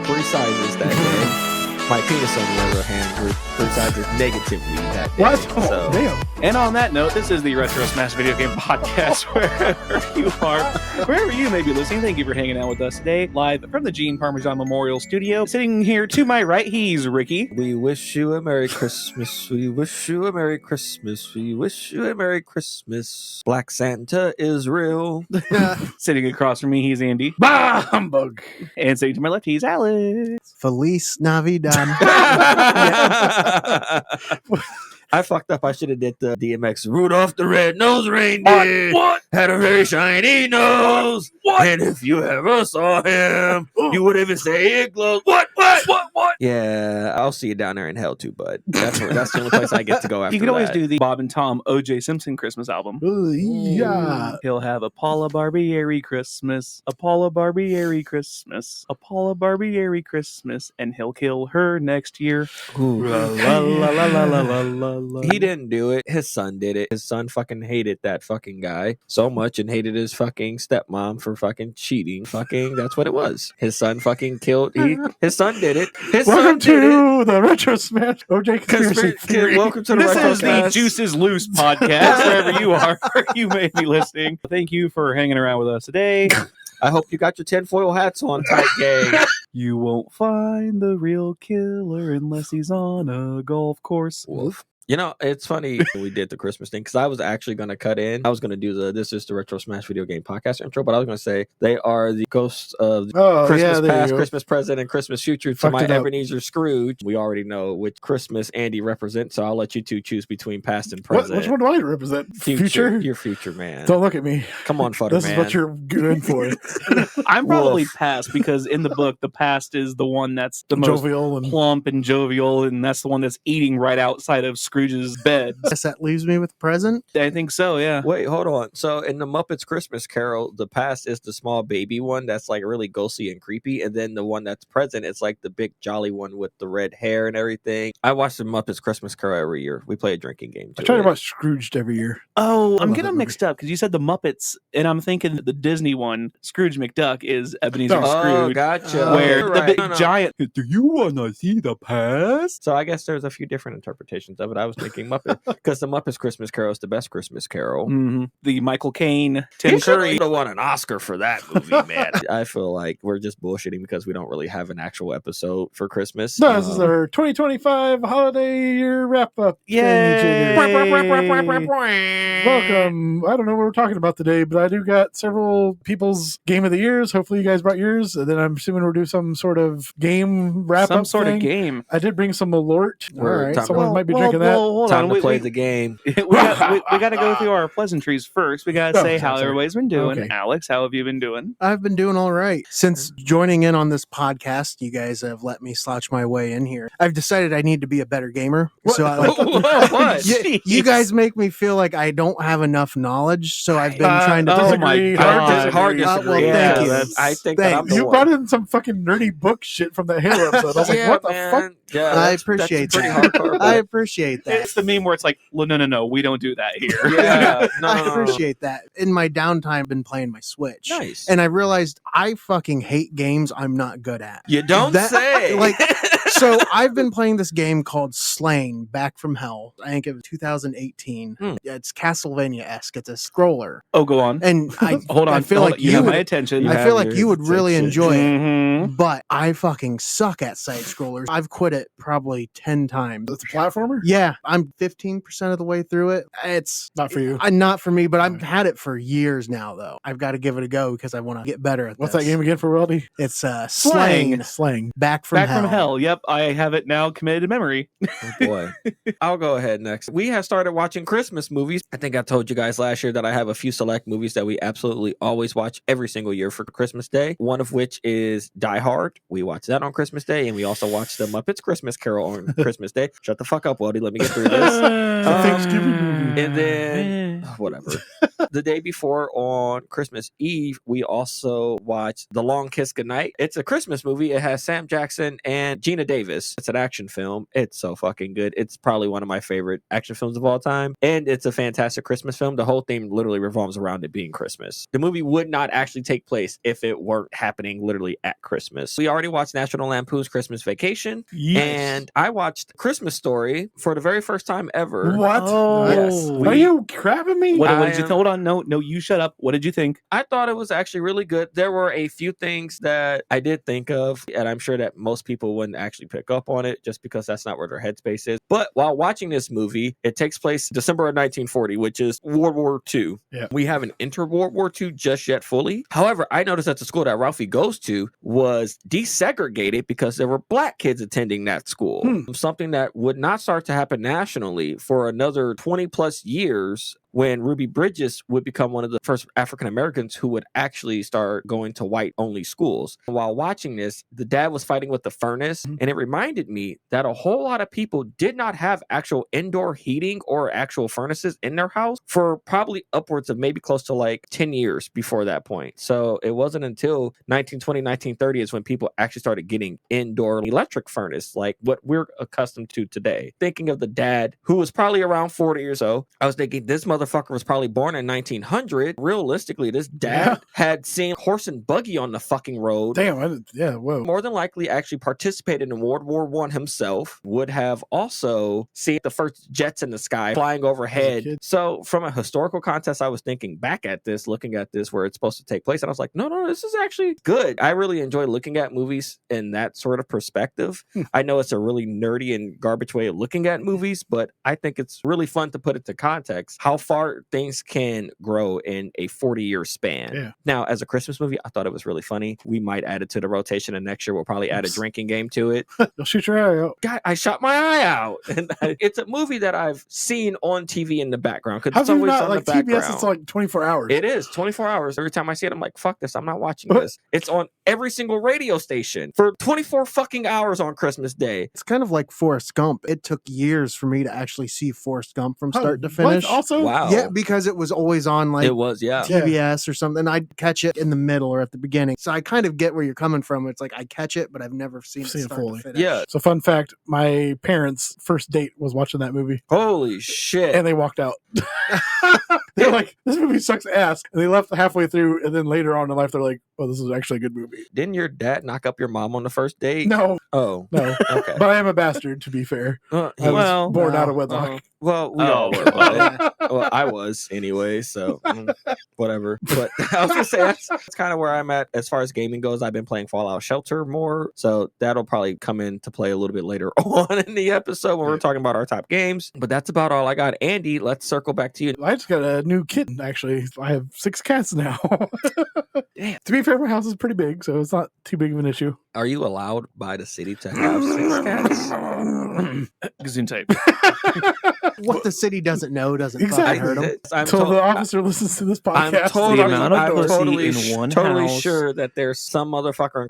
3 sizes that day. My penis, on the other hand, grew 3 sizes negatively that day. What? So, Damn. And on that note, this is the Retro Smash Video Game Podcast, wherever you are, wherever you may be listening. Thank you for hanging out with us today, live from the Gene Parmesan Memorial Studio. Sitting here to my right, he's Ricky. we wish you a Merry Christmas. We wish you a Merry Christmas. We wish you a Merry Christmas. Black Santa is real. Sitting across from me, he's Andy. Bah, humbug. And sitting to my left, he's Alex. Feliz Navidad. I fucked up. I should have did the DMX Rudolph the Red-Nosed Reindeer. What? Had a very shiny nose. What? And if you ever saw him, you would even say it glows. What? Yeah, I'll see you down there in hell too, bud. That's the only place I get to go after You can always that. do the Bob and Tom O.J. Simpson Christmas album. Yeah. He'll have a Paula Barbieri Christmas, a Paula Barbieri Christmas, a Paula Barbieri Christmas, and he'll kill her next year. Ooh. La la la la la la la la. He didn't do it. His son did it. His son fucking hated that fucking guy so much and hated his fucking stepmom for fucking cheating. Fucking, that's what it was. His son fucking killed. His son did it. His Welcome son did it. to the Retro Smash OJ Conspiracy Theory. Welcome to the This Retro is the Cast. Juices Loose podcast, wherever you are, you may be listening. Thank you for hanging around with us today. I hope you got your tinfoil hats on tight, gang. You won't find the real killer unless he's on a golf course. Wolf. You know, it's funny we did the Christmas thing because I was actually going to cut in. I was going to do this is the Retro Smash Video Game Podcast intro, but I was going to say they are the ghosts of Christmas past, Christmas present, and Christmas future to my Ebenezer Scrooge. We already know which Christmas Andy represents, so I'll let you two choose between past and present. Which one do I represent? Future? Your future, man. Don't look at me. Come on, Futter, This man. is what you're good for. I'm probably Wolf. past because in the book, the past is the one that's the most Jovial and plump and jovial, and that's the one that's eating right outside of Scrooge's bed. Guess that leaves me with present. I think so, yeah. Wait, hold on. So in the Muppets Christmas Carol, the past is the small baby one that's like really ghostly and creepy, and then the one that's present is like the big jolly one with the red hair and everything. I watch the Muppets Christmas Carol every year. We play a drinking game I too. try to watch Scrooged every year. Oh, I'm love getting that mixed up because you said the Muppets, and I'm thinking the Disney one, Scrooge McDuck, is Ebenezer Oh, Scrooge. gotcha. Where You're the right. big No, no. giant, do you want to see the past? So I guess there's a few different interpretations of it. I was thinking Muppet because the Muppets Christmas Carol is the best Christmas Carol. Mm-hmm. The Michael Caine, Tim He Curry. should have won an Oscar for that movie, man. I feel like we're just bullshitting because we don't really have an actual episode for Christmas. No, this is our 2025 holiday year wrap up. Yay! Welcome. I don't know what we're talking about today, but I do got several people's game of the years. Hopefully, you guys brought yours, and then I'm assuming we'll do some sort of game wrap up. Some sort thing. of game. I did bring some Malort. All We're right, talking someone about- might be drinking that. Hold Time on. to We play the game. got to go through our pleasantries first. We got to Oh, say sorry, how sorry. everybody's been doing. Okay. Alex, how have you been doing? I've been doing all right. Since joining in on this podcast, you guys have let me slouch my way in here. I've decided I need to be a better gamer. So I What? you guys make me feel like I don't have enough knowledge, so I've been trying to oh disagree. my God. Hard well, disagree. thank you. that's- I think that I'm Thanks. the You one. brought in some fucking nerdy book shit from the Halo episode. I was like, what the fuck? Yeah, I that's appreciate pretty that. hardcore, I but- appreciate that. It's the meme where it's like, well, no, we don't do that here. Yeah, no, I appreciate that. In my downtime, I've been playing my Switch. Nice. And I realized I fucking hate games I'm not good at. You don't That- say. like, So I've been playing this game called Slain Back from Hell. I think it was 2018. It's Castlevania-esque. It's a scroller. Oh, go on. And I Hold on. I feel like you you have my would, attention. I feel like you would really enjoy it. Mhm. But I fucking suck at side scrollers. I've quit it probably 10 times. It's a platformer? Yeah, I'm 15% of the way through it. It's Not for you. not for me, but I've had it for years now, though. I've got to give it a go because I want to get better at What's this. that game again for Weldy? It's Slang. Slang. Back from Back Hell. from Hell. Yep, I have it now committed to memory. Oh boy. I'll go ahead next. We have started watching Christmas movies. I think I told you guys last year that I have a few select movies that we absolutely always watch every single year for Christmas Day. One of which is Die Hard. We watch that on Christmas Day, and we also watch the Muppets Christmas Carol on Christmas Day. Shut the fuck up, Weldy. Let me get through this. Thanksgiving movie. And then whatever. The day before on Christmas Eve, we also watched The Long Kiss Goodnight. It's a Christmas movie. It has Sam Jackson and Gina Davis. It's an action film. It's so fucking good. It's probably one of my favorite action films of all time. And it's a fantastic Christmas film. The whole theme literally revolves around it being Christmas. The movie would not actually take place if it weren't happening literally at Christmas. We already watched National Lampoon's Christmas Vacation. Yes. And I watched Christmas Story for the very first time ever. What? Oh, yes. Are you crapping me? What did you hold on? No, you shut up. What did you think? I thought it was actually really good. There were a few things that I did think of, and I'm sure that most people wouldn't actually pick up on it just because that's not where their headspace is. But while watching this movie, it takes place December of 1940, which is World War II. Yeah. We haven't entered World War II just yet fully. However, I noticed that the school that Ralphie goes to was desegregated because there were black kids attending that school. Something that would not start to happen nationally for another 20 plus years, when Ruby Bridges would become one of the first African Americans who would actually start going to white-only schools. While watching this, the dad was fighting with the furnace, and it reminded me that a whole lot of people did not have actual indoor heating or actual furnaces in their house for probably upwards of maybe close to like 10 years before that point. So it wasn't until 1920, 1930 is when people actually started getting indoor electric furnace, like what we're accustomed to today. Thinking of the dad, who was probably around 40 years old, I was thinking this motherfucker was probably born in 1900. Realistically, this dad had seen horse and buggy on the fucking road. Damn, whoa. More than likely actually participated in World War I himself, would have also seen the first jets in the sky flying overhead. So from a historical context, I was thinking back at this, looking at this where it's supposed to take place, and I was like, no, this is actually good. I really enjoy looking at movies in that sort of perspective. I know it's a really nerdy and garbage way of looking at movies, but I think it's really fun to put it to context how far things can grow in a 40-year span. Yeah. Now, as a Christmas movie, I thought it was really funny. We might add it to the rotation, and next year we'll probably add a drinking game to it. You'll shoot your eye out. God, I shot my eye out. And it's a movie that I've seen on TV in the background. How It's do you always not on like the TBS? background. It's like 24 hours. It is 24 hours. Every time I see it, I'm like, fuck this. I'm not watching this. It's on every single radio station for 24 fucking hours on Christmas Day. It's kind of like Forrest Gump. It took years for me to actually see Forrest Gump from start to finish. What? Also? Wow. Yeah, because it was always on like It was, yeah. TBS or something. I'd catch it in the middle or at the beginning. So I kind of get where you're coming from. It's like I catch it, but I've never seen it start fully. to finish. Yeah. So fun fact, my parents' first date was watching that movie. Holy shit. And they walked out. They're like, this movie sucks ass. And they left halfway through, and then later on in life, they're like, oh, this is actually a good movie. Didn't your dad knock up your mom on the first date? No. Oh. No. Okay. But I am a bastard, to be fair. I was born out of wedlock. Well, we all were. Well, I was anyway, so whatever. But I was going to say, that's kind of where I'm at as far as gaming goes. I've been playing Fallout Shelter more, so that'll probably come into play a little bit later on in the episode when we're talking about our top games. But that's about all I got. Andy, let's circle back to you. I just got a new kitten, actually. I have 6 cats now. Damn. To be fair, my house is pretty big, so it's not too big of an issue. Are you allowed by the city to have 6 cats? Gesundheit. What the city doesn't know doesn't Exactly. fucking hurt them. Until the officer listens to this podcast. I'm totally house. sure that there's some motherfucker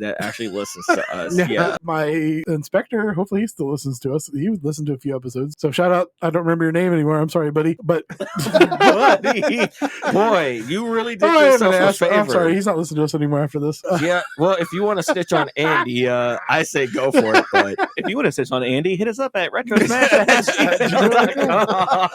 that actually listens to us. Yeah. My inspector, hopefully he still listens to us. He listened to a few episodes. So shout out. I don't remember your name anymore. I'm sorry, buddy. But Buddy. Boy, you really did yourself a favor. I'm sorry. He's not listening to us anymore after this. Yeah. Well, if you want to stitch on Andy, I say go for it. But if you want to stitch on Andy, hit us up at retrosmash.gmail.com.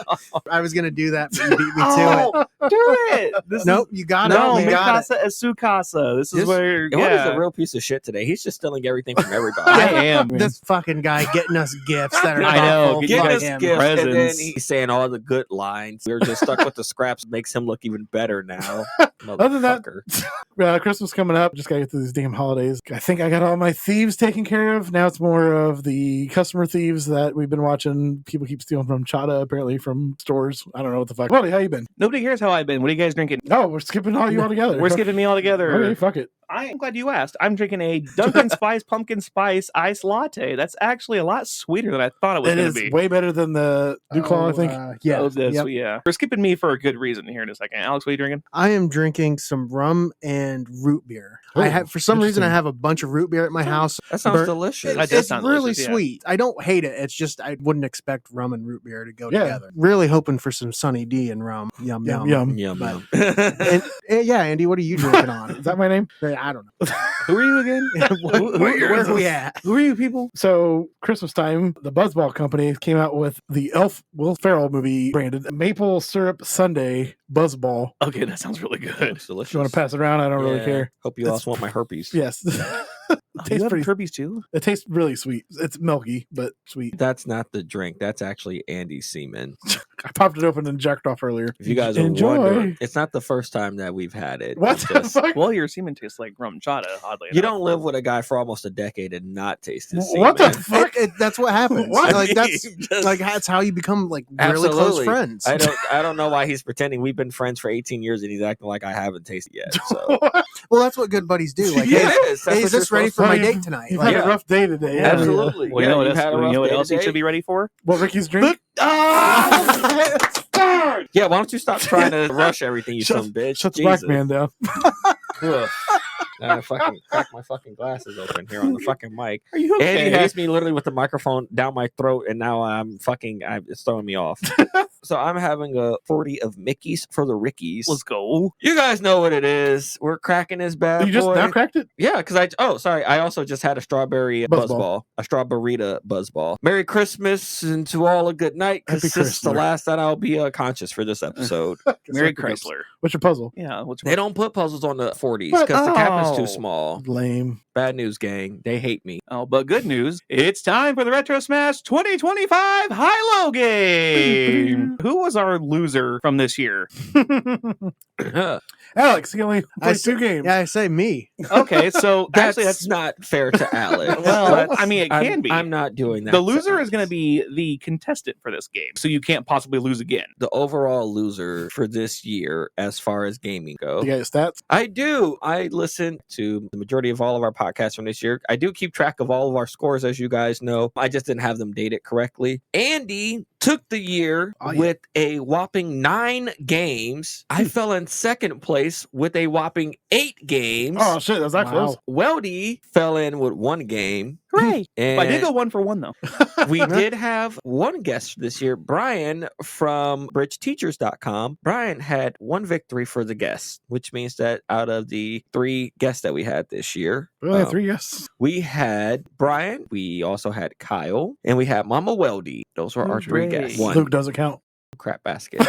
I was going to do that, but you beat me to it. Do it. Nope, you got it. No, You got it. Mikasa es su casa. This is where, what is a real piece of shit today? He's just stealing everything from everybody. I am. This fucking guy getting us gifts that are I know, thoughtful. Getting Fuck us him. gifts, and then Presents. he's saying all the good lines. We're just stuck with the scraps. Makes him look even better now. Other than that, Motherfucker. Christmas coming up. Just got to get through these damn holidays. I think I got all my thieves taken care of. Now it's more of the customer thieves that we've been watching. People keep stealing from Chata, apparently, from stores. I don't know what the fuck. Buddy, how you been? Nobody cares how I've been. What are you guys drinking? Oh, we're skipping all you all together. We're skipping me all together. Okay, fuck it. I'm glad you asked. I'm drinking a Dunkin' Spice pumpkin spice iced latte. That's actually a lot sweeter than I thought it was It going is to be. way better than the Duclaw, I think. Yeah. Oh, that's- Yep. yeah. We're skipping me for a good reason here in a second. Alex, what are you drinking? I am drinking some rum and root beer. Ooh, I have, for some reason, I interesting. have a bunch of root beer at my house. That sounds Burnt- delicious. That does It's sound really delicious, yeah. sweet. I don't hate it. It's just I wouldn't expect rum and root beer to go Yeah. together. Really hoping for some Sunny D and rum. Yum Yum, yum. yum. Yum, But- yum. And, yeah, Andy, what are you drinking on? Is that my name? Yeah, I don't know. Who are you again? Where are we at? Who are you people? So Christmas time, the Buzzball Company came out with the Elf Will Ferrell movie branded maple syrup sundae Buzzball. Okay, that sounds really good. It's delicious. If you want to pass it around, I don't really care. Hope you also want my herpes. Yes. It tastes pretty herpes too. It tastes really sweet. It's milky, but sweet. That's not the drink. That's actually Andy's semen. I popped it open and jacked off earlier. If you guys are wondering, it's not the first time that we've had it. What the fuck? Well, your semen tastes like rum chata, oddly enough. You don't live with a guy for almost a decade and not taste his semen. What the fuck? That's what happens. What? Like that's how you become like really close friends. I don't know why he's pretending. We've been friends for 18 years and he's acting like I haven't tasted yet. So. Well, that's what good buddies do. Like, yeah, hey, is this ready for my date tonight? You've Like, had a rough day today. Yeah. Absolutely. Well, you know what else you should be ready for? What Ricky's drink? Yeah, why don't you stop trying to rush everything, you son bitch? Shut the black man down. I fucking crack my fucking glasses open here on the fucking mic. Are you okay? And he has me literally with the microphone down my throat, and now it's throwing me off. So I'm having a 40 of Mickeys for the Rickies. Let's go. You guys know what it is. We're cracking this bad You just boy. now cracked it? Yeah, because I also just had a strawberry buzzball, a strawberryta buzzball. Merry Christmas and to all a good night, because this is the last that I'll be conscious for this episode. Merry Chrysler. What's your puzzle? Yeah, they don't put puzzles on the 40s because the cap is too small. Lame. Bad news, gang. They hate me. Oh, but good news. It's time for the Retro Smash 2025 High-Low game. Who was our loser from this year? Alex, he only played 2 games. Yeah, I say me. Okay, so that's not fair to Alex. Well, I mean, it can be. I'm not doing that. The loser is going to be the contestant for this game, so you can't possibly lose again. The overall loser for this year, as far as gaming goes. You got your stats? I do. I listen to the majority of all of our podcasts from this year. I do keep track of all of our scores, as you guys know. I just didn't have them dated correctly. Andy took the year with a whopping 9 games. I fell in second place with a whopping 8 games. Oh, shit. That's that close. Weldy fell in with 1 game. Hooray. And I did go 1 for 1, though. We did have 1 guest this year, Brian from bridgeteachers.com. Brian had 1 victory for the guests, which means that out of the 3 guests that we had this year, We only had 3 guests. we had Brian, we also had Kyle, and we had Mama Weldy. Those were our 3 guests. 1 Luke doesn't count. crap basket.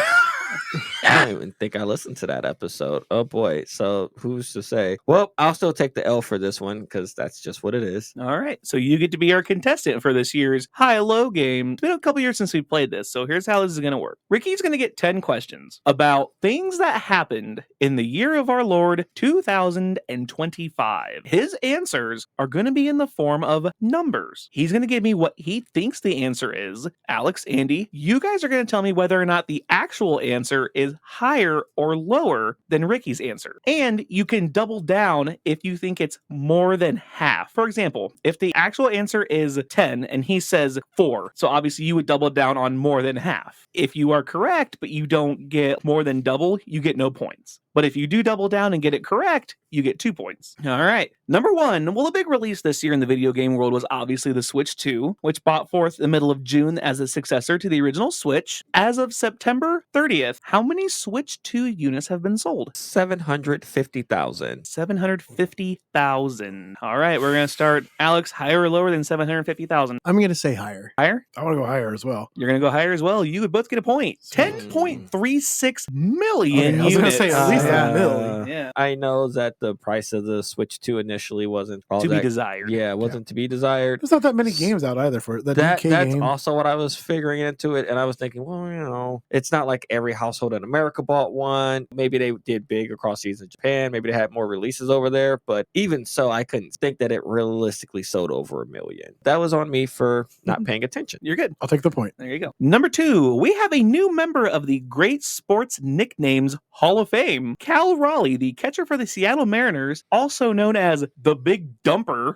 I don't even think I listened to that episode. Oh boy. So who's to say? Well, I'll still take the L for this one because that's just what it is. All right. So you get to be our contestant for this year's high-low game. It's been a couple years since we played this, so here's how this is going to work. Ricky's going to get 10 questions about things that happened in the year of our Lord 2025. His answers are going to be in the form of numbers. He's going to give me what he thinks the answer is. Alex, Andy, you guys are going to tell me whether or not the actual answer is higher or lower than Ricky's answer. And you can double down if you think it's more than half. For example, if the actual answer is 10 and he says 4, so obviously you would double down on more than half. If you are correct, but you don't get more than double, you get no points. But if you do double down and get it correct, you get 2 points. All right. Number 1. Well, a big release this year in the video game world was obviously the Switch 2, which brought forth the middle of June as a successor to the original Switch. As of September 30th, how many Switch 2 units have been sold? 750,000. 750,000. All right. We're going to start, Alex, higher or lower than 750,000? I'm going to say higher. Higher? I want to go higher as well. You're going to go higher as well. You would both get a point. 10.36 million I was going to units. say at least a million. Yeah. I know that the price of the Switch 2 initially wasn't all To that, be desired. Yeah, it wasn't to be desired. There's not that many games out either for it. That's game. also what I was figuring into it, and I was thinking, well, you know, it's not like every household in America bought one. Maybe they did big across seas in Japan. Maybe they had more releases over there, but even so, I couldn't think that it realistically sold over 1 million. That was on me for not paying attention. You're good. I'll take the point. There you go. Number 2, we have a new member of the Great Sports Nicknames Hall of Fame. Cal Raleigh, the catcher for the Seattle Mariners, also known as the Big Dumper,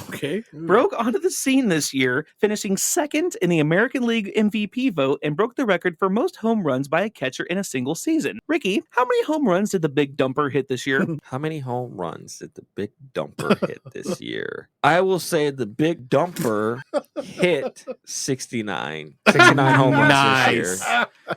Okay. broke onto the scene this year, finishing second in the American League MVP vote and broke the record for most home runs by a catcher in a single season. Ricky, how many home runs did the Big Dumper hit this year? How many home runs did the Big Dumper hit this year? I will say the Big Dumper hit 69. 69 home runs this year.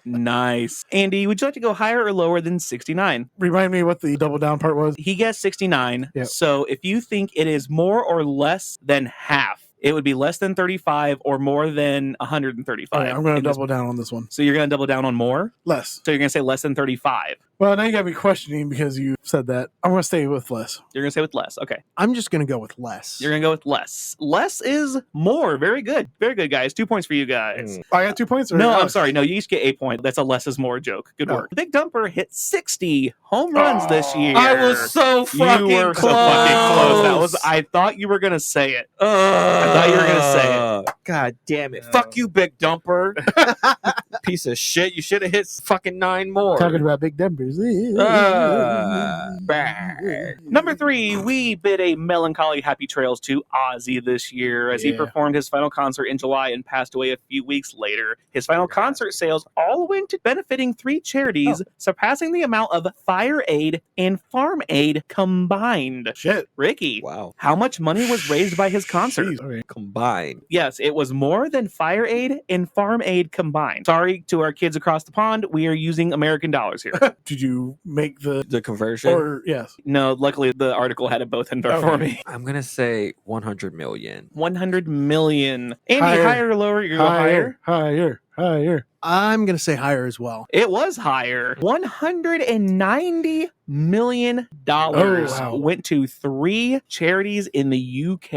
Nice. Andy, would you like to go higher or lower than 69? Remind me what the double down part was. He guessed 69. Yep. So if you think it is more or less than half, it would be less than 35 or more than 135. Right, I'm going to double down on this one. So you're going to double down on more? Less. So you're going to say less than 35. Well, now you got me questioning because you said that. I'm going to stay with less. You're going to say with less. Okay. I'm just going to go with less. You're going to go with less. Less is more. Very good. Very good, guys. 2 points for you guys. I got 2 points? Or No, I'm sorry. No, you each get 8 points. That's a less is more joke. Good work. The Big Dumper hit 60 home runs this year. I was so fucking You were close. so fucking close. I thought you were going to say it. I thought you were going to say it. God damn it. Fuck you, Big Dumper. Piece of shit. You should have hit fucking 9 more. Talking about big numbers. Number 3, we bid a melancholy happy trails to Ozzy this year as he performed his final concert in July and passed away a few weeks later. His final concert sales all went to benefiting 3 charities, surpassing the amount of Fire Aid and Farm Aid combined. Shit. Ricky, Wow. how much money was raised by his concert? Jeez, okay. Combined. Yes, it was more than Fire Aid and Farm Aid combined. Sorry to our kids across the pond, we are using American dollars here. Did you make the conversion? Or yes. No, luckily the article had it both in there for me. I'm going to say 100 million. 100 million. Andy, higher or lower? You're going to go higher? Higher. I'm going to say higher as well. It was higher. $190 million went to 3 charities in the UK.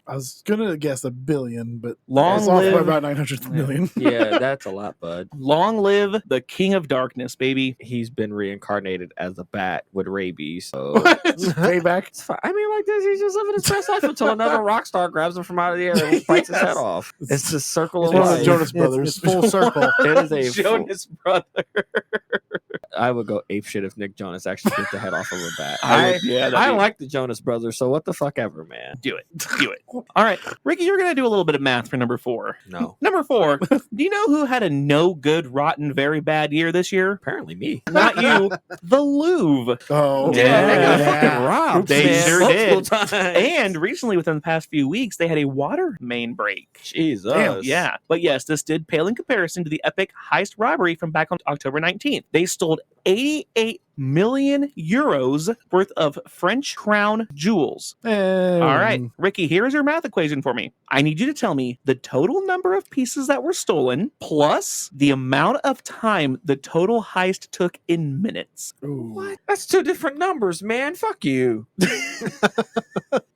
I was going to guess $1 billion, but Long it's off by live about 900 million. Yeah, that's a lot, bud. Long live the King of Darkness, baby. He's been reincarnated as a bat with rabies. So Payback. it's fine. I mean, like this, he's just living his best life until another rock star grabs him from out of the air and bites his head off. It's the circle of It's one of life. the Jonas Brothers. It's full circle. It is a Jonas brother. I would go ape shit if Nick Jonas actually bit the head off of a bat. that'd I be- like the Jonas Brothers, so what the fuck ever, man. Do it. Do it. All right. Ricky, you're going to do a little bit of math for number 4. No. Number 4, do you know who had a no good, rotten, very bad year this year? Apparently me. Not you. The Louvre. Oh, Yeah. They got Yeah. fucking robbed. They man, sure multiple did. times. And recently, within the past few weeks, they had a water main break. Jesus. Damn, Yeah. But yes, this did pale in comparison to the epic heist robbery from back on October 19th. They stole 88 million euros worth of French crown jewels. All right, Ricky, here is your math equation for me. I need you to tell me the total number of pieces that were stolen plus the amount of time the total heist took in minutes. What? That's 2 different numbers, man. Fuck you.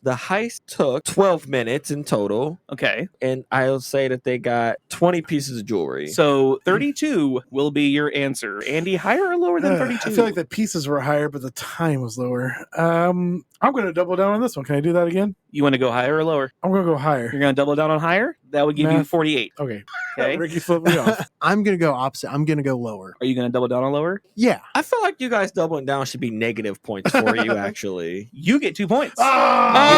The heist took 12 minutes in total, Okay. and I'll say that they got 20 pieces of jewelry. So 32 will be your answer. Andy, higher or lower than 32? I feel like the pieces were higher, but the time was lower. I'm going to double down on this one. Can I do that again? You want to go higher or lower? I'm going to go higher. You're going to double down on higher? That would give you Math. 48. Okay. Okay. Ricky flipped me off. I'm going to go opposite. I'm going to go lower. Are you going to double down on lower? Yeah. I feel like you guys doubling down should be negative points for you, actually. You get 2 points. Ah!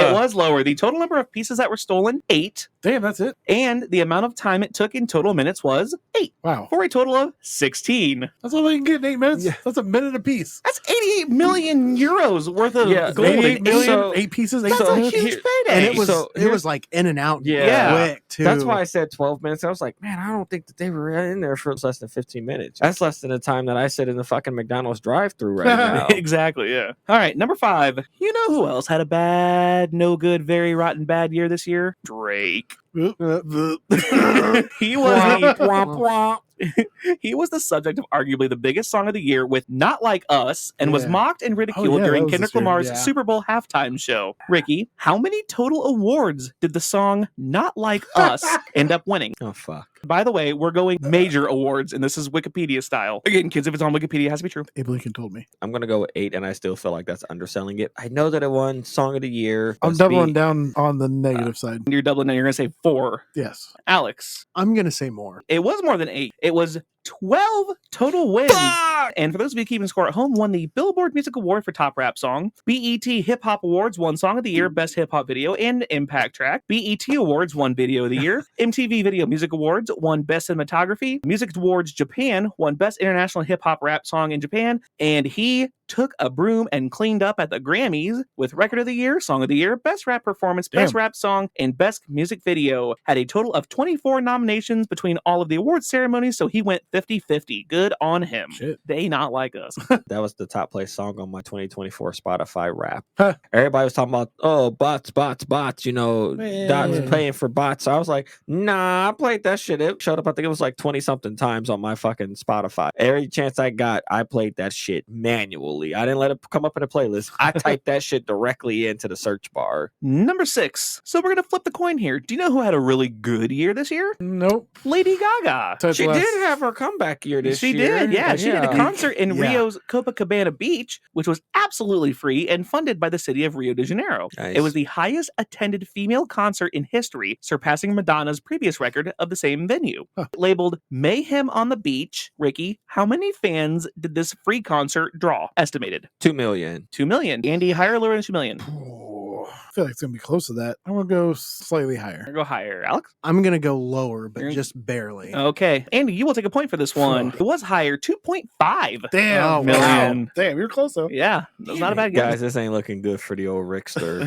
It was lower. The total number of pieces that were stolen, 8. Damn, that's it. And the amount of time it took in total minutes was 8. Wow. For a total of 16. That's all I can get in 8 minutes. Yeah. That's a minute a piece. That's 88 million euros worth of gold. 88 million, So- 8 pieces. That's so a huge here- payday. And it was So it was like in and out Yeah. quick too. That's why I said 12 minutes. I was like, man, I don't think that they were in there for less than 15 minutes. That's less than the time that I sit in the fucking McDonald's drive-thru right now. Exactly, yeah. All right, number 5. You know who else had a bad, no good, very rotten bad year this year? Drake. He was he was the subject of arguably the biggest song of the year with Not Like Us and was Yeah. mocked and ridiculed Oh, yeah, that during was Kendrick this year. Lamar's Yeah. Super Bowl halftime show. Ricky, how many total awards did the song Not Like Us end up winning? Oh, fuck. By the way, we're going major awards, and this is Wikipedia style. Again, kids, if it's on Wikipedia, it has to be true. Abe Lincoln told me. I'm going to go with 8, and I still feel like that's underselling it. I know that it won Song of the Year. I'm Best doubling Beat. down on the negative side. You're doubling, and you're going to say 4. Yes. Alex, I'm going to say more. it was more than 8. It was 12 total wins. And for those of you keeping score at home, won the Billboard Music Award for Top Rap Song. BET Hip Hop Awards won Song of the Year, Best Hip Hop Video, and Impact Track. BET Awards won Video of the Year. MTV Video Music Awards won Best Cinematography. Music Awards Japan won Best International Hip Hop Rap Song in Japan. And he took a broom and cleaned up at the Grammys with Record of the Year, Song of the Year, Best Rap Performance, Best Rap Song, and Best Music Video. Had a total of 24 nominations between all of the awards ceremonies, so he went 50-50. Good on him. Shit. They not like us. That was the top place song on my 2024 Spotify rap. Everybody was talking about, bots, dots paying for bots. So I was like, nah, I played that shit. It showed up, I think it was like 20 something times on my fucking Spotify. Every chance I got, I played that shit manually. I didn't let it come up in a playlist. I typed that shit directly into the search bar. Number 6. So we're going to flip the coin here. Do you know who had a really good year this year? Nope. Lady Gaga. She did have her comeback year this year. She did, yeah. She did a concert in Rio's Copacabana Beach, which was absolutely free and funded by the city of Rio de Janeiro. Nice. It was the highest attended female concert in history, surpassing Madonna's previous record of the same venue. Labeled Mayhem on the Beach, Ricky, how many fans did this free concert draw? Estimated. 2 million. 2 million. Andy, higher or lower than 2 million? I feel like it's going to be close to that. I'm going to go slightly higher. Go higher. Alex? I'm going to go lower, but just barely. Okay. Andy, you will take a point for this one. It was higher, 2.5 Damn. million. Wow. Damn, you're close though. Yeah. That's not a bad guess. Guys, this ain't looking good for the old Rickster.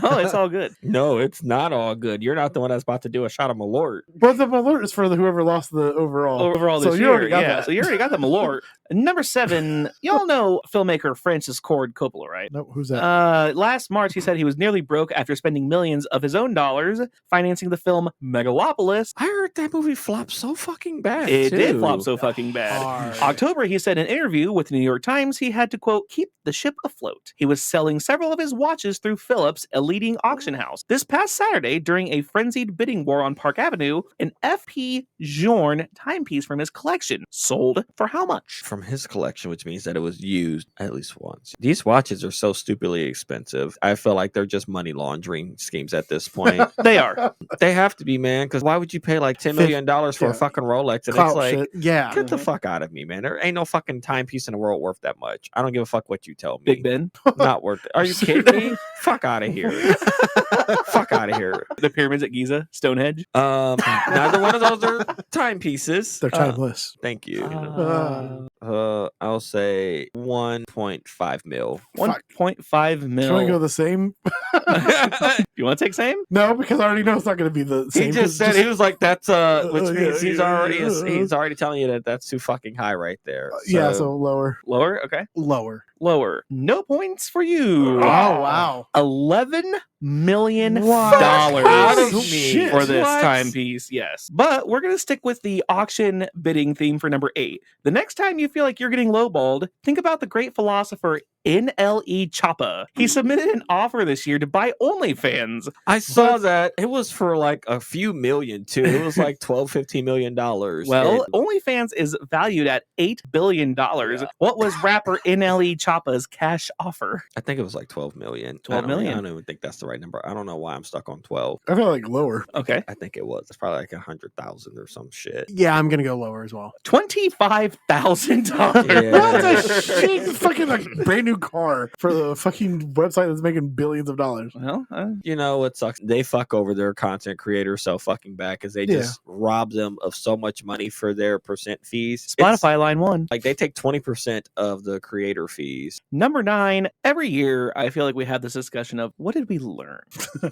No, it's all good. No, it's not all good. You're not the one that's about to do a shot of Malort. But the Malort is for whoever lost the overall. Overall So this you year. already got that. So you already got the Malort. Number 7, y'all know filmmaker Francis Ford Coppola, right? Nope, who's that? Last March, he said he was nearly broke after spending millions of his own dollars financing the film Megalopolis. I heard that movie flopped so fucking bad. It too. did flop so fucking bad. October, he said in an interview with the New York Times, he had to, quote, keep the ship afloat. He was selling several of his watches through Phillips, a leading auction house. This past Saturday, during a frenzied bidding war on Park Avenue, an F.P. Journe timepiece from his collection sold for how much? From his collection, which means that it was used at least once. These watches are so stupidly expensive. I feel like they're just money laundering schemes at this point. They are. They have to be, man, because why would you pay like $10 million for a fucking Rolex? And Clout it's like, shit. Yeah. get the fuck out of me, man. There ain't no fucking timepiece in the world worth that much. I don't give a fuck what you tell me. Big Ben. Not worth it. Are you kidding me? Fuck out of here. Fuck out of here. The pyramids at Giza, Stonehenge. Neither one of those are timepieces. They're timeless. Thank you. I'll say 1.5 mil. 1.5 mil. Can we go the same? You want to take same? No, because I already know it's not going to be the same. He just said he was like, "That's which means he's yeah. already telling you that that's too fucking high right there." Yeah, so lower. Lower? Okay. Lower. Lower. No points for you. Oh, wow. $11 million Out of me. Shit. for this What? timepiece, yes. But we're going to stick with the auction bidding theme for number 8. The next time you feel like you're getting lowballed, think about the great philosopher NLE Choppa. He submitted an offer this year to buy OnlyFans. I saw that it was for like a few million too. It was like $12-15 million. Well, OnlyFans is valued at $8 billion. What was rapper NLE Choppa's cash offer? I think it was like 12 million. 12 million. I don't even think that's the right number. I don't know why I'm stuck on 12. I feel like lower. Okay. I think it was. It's probably like 100,000 or some shit. Yeah, I'm going to go lower as well. $25,000. Yeah. What the shit? It's fucking like brand new car for the fucking website that's making billions of dollars. Well, You know what sucks? They fuck over their content creators so fucking bad because they just rob them of so much money for their percent fees. Spotify line 1. Like they take 20% of the creator fees. Number 9, every year I feel like we have this discussion of what did we learn?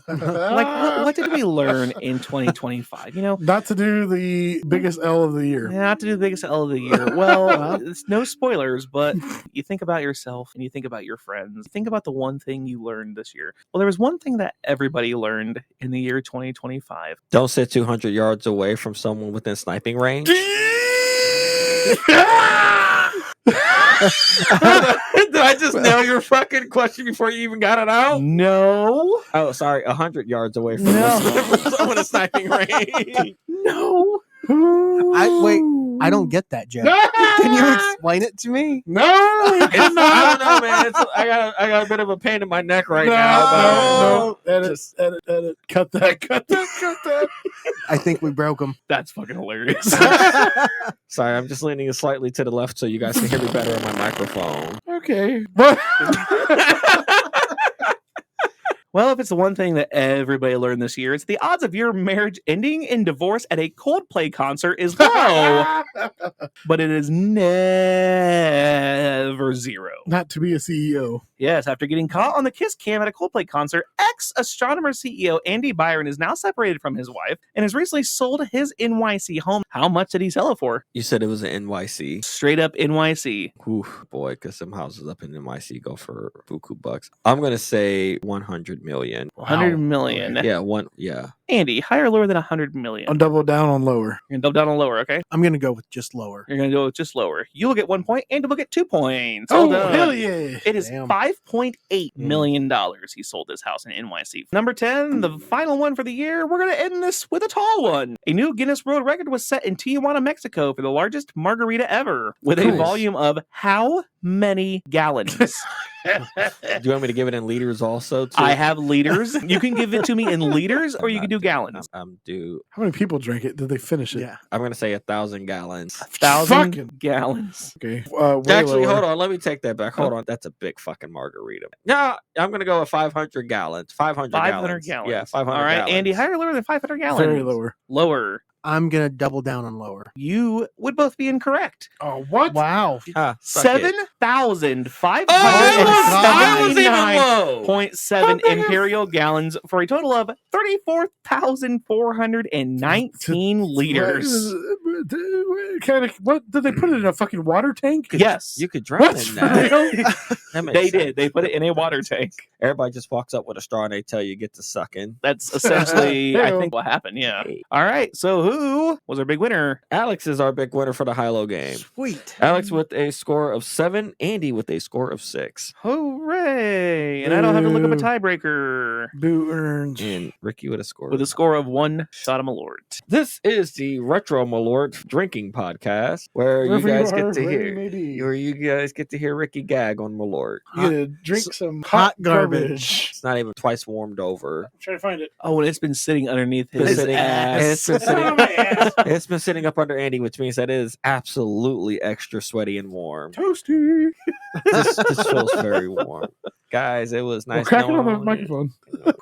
Like, what did we learn in 2025? You know, Not to do the biggest L of the year. not to do the biggest L of the year. Well, it's no spoilers, but you think about yourself and you think about your friends. Think about the one thing you learned this year. Well, there was one thing that everybody learned in the year 2025. Don't sit 200 yards away from someone within sniping range. Did I just nail your fucking question before you even got it out? No. Oh, sorry, 100 yards away from No. someone in sniping range. No. I don't get that, Jeff. Can you explain it to me? No, I don't know, man. I got a bit of a pain in my neck right now. No. Edit. Cut that. I think we broke him. That's fucking hilarious. Sorry, I'm just leaning slightly to the left so you guys can hear me better on my microphone. Okay. Well, if it's the one thing that everybody learned this year, it's the odds of your marriage ending in divorce at a Coldplay concert is low, but it is never zero. Not to be a CEO. Yes, after getting caught on the kiss cam at a Coldplay concert, ex-astronomer CEO Andy Byron is now separated from his wife and has recently sold his NYC home. How much did he sell it for? You said it was an NYC. Straight up NYC. Oof, boy, because some houses up in NYC go for buku bucks. I'm gonna say 100 million. 100 million. Yeah. Andy, higher or lower than 100 million? I'll double down on lower. You're going to double down on lower, okay? I'm going to go with just lower. You're going to go with just lower. You will get 1 point, and will get 2 points. Oh, Well done. hell yeah. It is Damn. $5.8 million he sold this house in NYC. Number 10, the final one for the year. We're going to end this with a tall one. A new Guinness World Record was set in Tijuana, Mexico for the largest margarita ever with a Cool. volume of how many gallons? Do you want me to give it in liters also? Too? I have liters. You can give it to me in liters, or you can do gallons. I'm due. How many people drank it? Did they finish it? Yeah. I'm gonna say 1,000 gallons. 1,000 Fucking- gallons. Okay. Actually, hold on. Let me take that back. Hold on. That's a big fucking margarita. No, I'm gonna go with 500 gallons. 500 500 gallons. Yeah, 500. All right, gallons. Andy, higher or lower than 500 gallons? Very lower. Lower. I'm going to double down on lower. You would both be incorrect. Oh, what? Wow. Suck it. 7,579.7 imperial gallons for a total of 34,419 liters. What did they put it in a fucking water tank? Yes, You could drown What? in that. For real? That makes they sense. did. They put it in a water tank. Everybody just walks up with a straw and they tell you get to sucking. That's essentially, I Ew. think, what happened. Yeah. All right. So who was our big winner? Alex is our big winner for the high-low game. Sweet. Alex with a score of 7, Andy with a score of 6, Hooray! And I don't have to look up a Boo. tiebreaker. Boo earns. and Ricky with a score. With a score of 1 shot of Malort. This is the Retro Malort drinking podcast where you Wherever guys are, get to wherever hear you may be. where you guys get to hear Ricky gag on Malort. You gotta drink some hot garbage. It's not even twice warmed over. I'm trying to find it. Oh, and it's been sitting underneath It's his sitting- ass. It's been sitting, Oh, my ass. it's been sitting up under Andy, which means that it is absolutely extra sweaty and warm. Toasty. This feels very warm. Guys, it was nice. Well, crack it on the knowing microphone.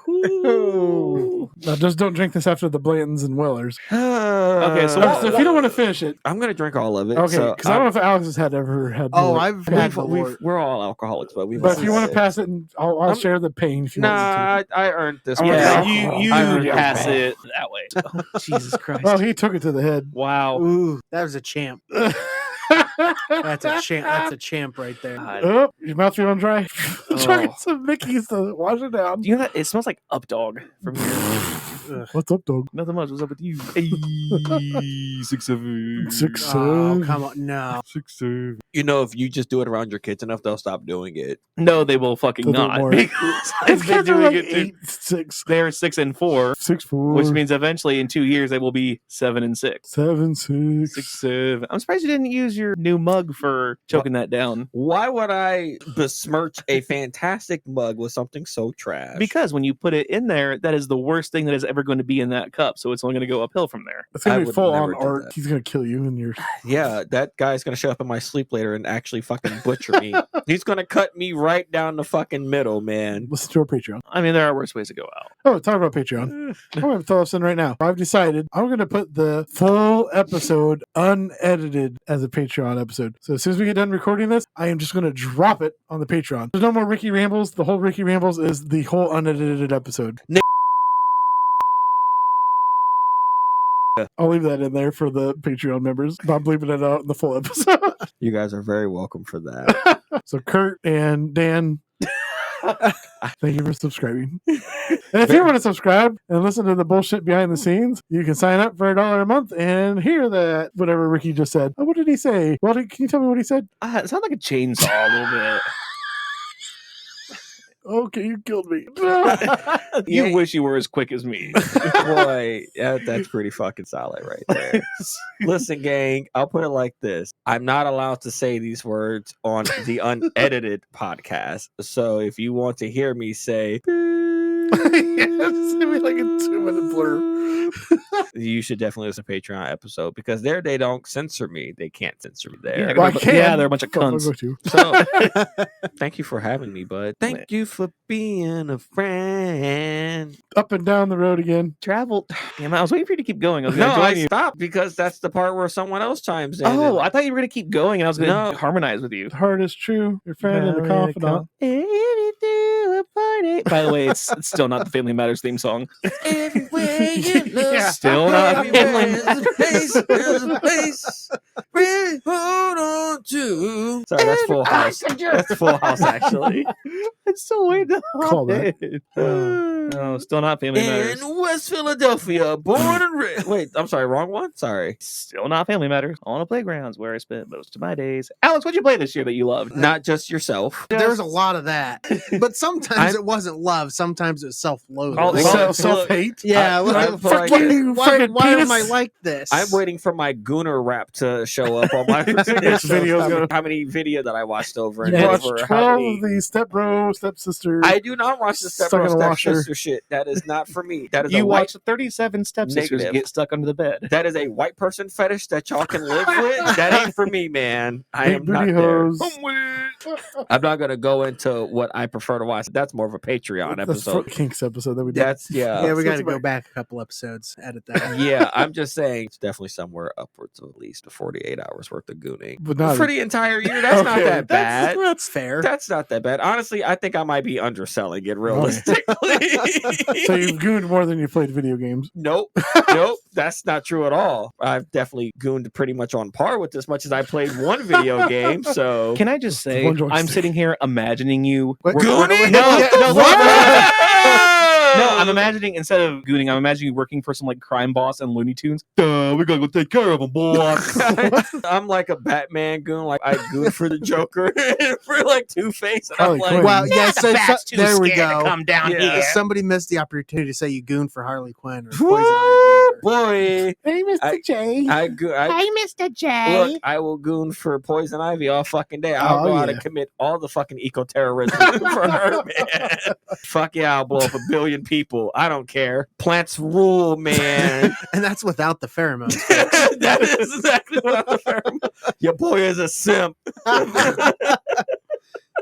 Ooh. Now, just don't drink this after the Blantons and Wellers. Okay, so So if you don't want to finish it, I'm gonna drink all of it. okay, so because I don't know if Alex has ever had. Oh, more. I've had Malort. we're all alcoholics, but we've. But if you want to it. pass it, and I'll I'm- share the pain. If you want Nah, I earned this. I'm one. Yeah, alcohol. you I earned pass alcohol. it that way. Oh, Jesus Christ. to. Well, he took it to the head. Wow. Ooh, that was a champ. That's a champ. That's a champ right there. God. Oh, your mouth feeling dry? Oh. Chugging some Mickey's to wash it down. Do you know that it smells like Up Dog from here? What's up, dog? Nothing much. What's up with you? Hey, 6, 7. 6, Oh, 7. come on. No. 6, 7. You know, if you just do it around your kids enough, they'll stop doing it. No, they will fucking They'll do it not. more. Because It's they're kids are doing like it too. 8, 6, They're 6 and 4, 6, 4. which means eventually in 2 years they will be 7 and 6. 7, 6. 6, 7. I'm surprised you didn't use your new mug for choking that down. Why would I besmirch a fantastic mug with something so trash? Because when you put it in there, that is the worst thing that is ever going to be in that cup. So it's only going to go uphill from there. It's gonna I be would full on never do art. that. He's gonna kill you, and you're. yeah, that guy's gonna show up in my sleep later and actually fucking butcher me. He's gonna cut me right down the fucking middle, man. Listen to our Patreon. I mean, there are worse ways to go out. Oh, talk about Patreon. I'm gonna throw this in right now. I've decided I'm gonna put the full episode unedited as a Patreon episode. So as soon as we get done recording this, I am just gonna drop it on the Patreon. There's no more Ricky Rambles. The whole Ricky Rambles is the whole unedited episode. I'll leave that in there for the Patreon members. I'm leaving it out in the full episode. You guys are very welcome for that. So Kurt and Dan, thank you for subscribing. And if you want to subscribe and listen to the bullshit behind the scenes, you can sign up for $1 a month and hear that whatever Ricky just said. Oh, what did he say? Well, can you tell me what he said? It sounds like a chainsaw a little bit. Okay, you killed me. You Yeah. wish you were as quick as me. Boy, that's pretty fucking solid right there. Listen, gang, I'll put it like this. I'm not allowed to say these words on the unedited podcast. So if you want to hear me say, It's gonna be like a 2-minute blur. You should definitely listen to a Patreon episode because there they don't censor me. They can't censor me there. Yeah, Well, I can. yeah, they're a bunch of Fuck, I'll cunts. go to. So thank you for having me, bud. Thank you for being a friend. Up and down the road again. Travel. Damn, I was waiting for you to keep going. I was No, gonna I join you. stopped because that's the part where someone else chimes in. Oh, and- I thought you were gonna keep going, and I was gonna No. harmonize with you. The heart is true. Your friend and the confidant. By the way, it's still not the Family Matters theme song. Everywhere you look, Yeah. Still not everywhere Family there's a place, there's a place. Really hold on to. Sorry, that's Full House. That's Full House, actually. It's still waiting to Call that. No, still not Family Matters. In West Philadelphia, born and raised. Wait, I'm sorry, wrong one. Sorry, Still not Family Matters. On the playgrounds where I spent most of my days. Alex, what'd you play this year that you loved? not just yourself. There was a lot of that, but sometimes it wasn't love. Sometimes it was self-loathing. Oh, Like, Self-hate. yeah, I like, feel fuck like- you, fucking why am penis. I like this? I'm waiting for my Gooner rap to show up on my Next video's gonna. how many video that I watched over and You watched over. How 12 many? of the stepbro, stepsister. I do not watch the Stuck step in a washer. stepsister shit. That is not for me. That is You a white. watched 37 stepsisters Negative. get stuck under the bed. That is a white person fetish that y'all can live with. That ain't for me, man. I Big am not booty there. hose. I'm not gonna go into what I prefer to watch. That's more of a Patreon That's episode. Kinks episode that we did. That's yeah, yeah. we so got to it's go about- back a couple episodes, edit that. Yeah, I'm just saying it's definitely somewhere upwards of at least 48 hours worth of gooning. But not For the entire year, that's not Okay. that bad. That's fair. That's not that bad. Honestly, I think I might be underselling it realistically. So you've gooned more than you played video games. Nope. Nope. That's not true at all. I've definitely gooned pretty much on par with as much as I played one video game. So Can I just say, One joystick. I'm sitting here imagining you. What? Gooning? No, Yeah, no, what? No, I'm imagining instead of gooning, I'm imagining you working for some like crime boss and Looney Tunes. We gotta go take care of him, boss. I'm like a Batman goon. Like I goon for the Joker for like Two-Face. And I'm Harley like, Quinn. Well, yeah, so, there we go. come down Yeah. Somebody missed the opportunity to say you goon for Harley Quinn or woo, Poison Ivy. boy. Hey, Mr. I- J. Hey, Mr. J. Look, I will goon for Poison Ivy all fucking day. I'll Oh, go out yeah. and commit all the fucking eco-terrorism for her, man. Fuck yeah, I'll blow up 1 billion people. I don't care. Plants rule, man. And that's without the pheromones. That is exactly what I'm referring to. Your boy is a simp.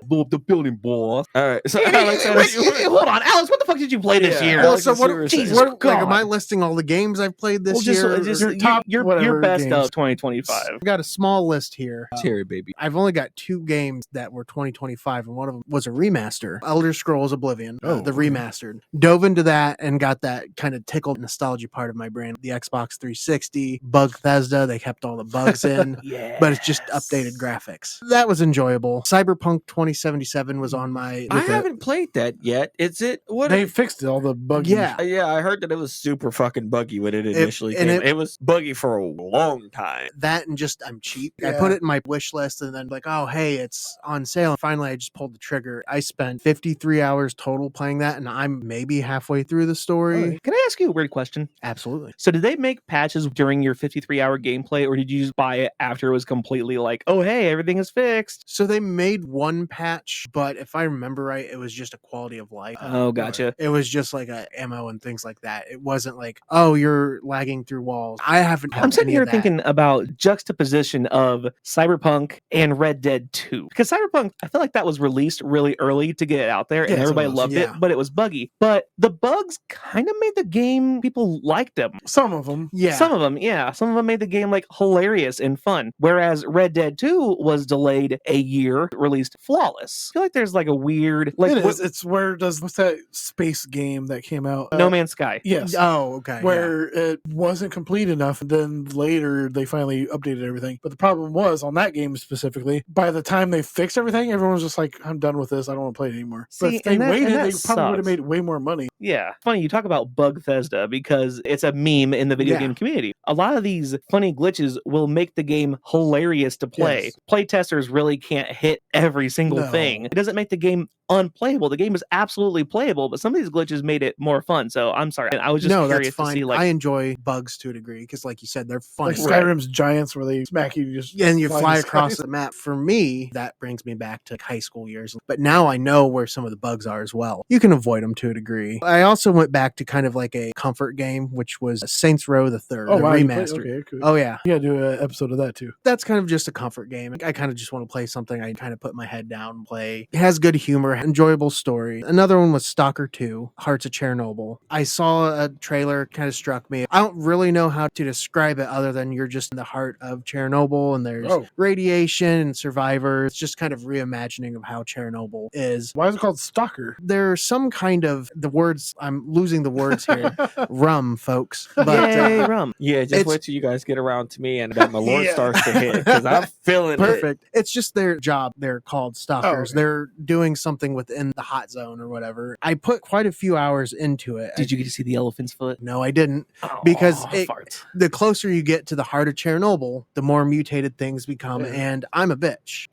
Blow up the building, boss. All right. So Alex, Hold on, Alex. What the fuck did you play this Yeah. year? Well, Well, so Alex, what? you were Jesus saying- What, like, am God. I listing all the games I've played this Well, just, year? just your your top whatever your best games. of 2025. I've got a small list here. Cherry baby. I've only got 2 games that were 2025, and one of them was a remaster. Elder Scrolls Oblivion, the okay. remastered. Dove into that and got that kind of tickled nostalgia part of my brain. The Xbox 360, Bethesda, they kept all the bugs in. Yeah, But it's just updated graphics. That was enjoyable. Cyberpunk 2077 was on my. I haven't played that yet. Is it what? They fixed all the bugs. Yeah. Yeah, I heard that it was super fucking buggy when it It- initially and came. it- It was buggy for a long time. That and just I'm cheap. I Yeah. put it in my wish list and then like, oh hey, it's on sale. And finally I just pulled the trigger. I spent 53 hours total playing that and I'm maybe halfway through the story. Can I ask you a weird question? Absolutely. So did they make patches during your 53-hour gameplay, or did you just buy it after it was completely like, oh hey, everything is fixed? So they made one patch, but if I remember right, it was just a quality of life. Oh, gotcha. It was just like a ammo and things like that. It wasn't like, oh, you're lagging through walls. I haven't. I'm had sitting any here of that. thinking about juxtaposition of Cyberpunk and Red Dead 2. Because Cyberpunk, I feel like that was released really early to get it out there, and Yes, it everybody was, loved yeah. it, but it was buggy. But the bugs kind of made the game, people liked them. Some of them. Yeah. Some of them, yeah. Some of them made the game like hilarious and fun. Whereas Red Dead 2 was delayed a year, released flawless. I feel like there's like a weird, like It is. what- It's where does what's that space game that came out? No Man's Sky. Yes. Oh, okay. yeah. Where it wasn't complete enough. And then later they finally updated everything. But the problem was on that game specifically, by the time they fixed everything, everyone was just like, I'm done with this. I don't want to play it anymore. But See, if they and that- and waited, that they probably would have sucks. made way more money. Yeah. Funny, you talk about Bugthesda because it's a meme in the video Yeah. game community. A lot of these funny glitches will make the game hilarious to play. Yes. Playtesters really can't hit every single No. thing. It doesn't make the game unplayable. The game is absolutely playable, but some of these glitches made it more fun. So I'm sorry. I was just curious that's fine. to see, like, I enjoy bugs to a degree because, like you said, they're fun. Like Skyrim's giants where they smack you and you fly across the map. For me, that brings me back to high school years. But now I know where some of the bugs are as well. You can avoid them to a degree. I also went back to kind of like a comfort game, which was Saints Row the Third, the remaster. Okay, cool. Oh yeah, you gotta do an episode of that too. That's kind of just a comfort game. I kind of just want to play something I kind of put my head down and play. It has good humor, enjoyable story. Another one was Stalker 2, Hearts of Chernobyl. I saw a trailer, kind of struck me. I don't really know how to describe it other than you're just in the heart of Chernobyl and there's radiation and survivors. It's just kind of reimagining of how Chernobyl is. Why is it called Stalker? There's some kind of, the words, I'm losing the words here. Rum, folks. But, yay, rum. Yeah, just wait till you guys get around to me and my Lord starts to hit, because I'm feeling perfect. It's just their job. They're called stalkers. Okay. They're doing something within the hot zone or whatever. I put quite a few hours into it. Did you get to see the elephant's foot? No, I didn't. Because farts. The closer you get to the heart of Chernobyl, the more mutated things become, and I'm a bitch.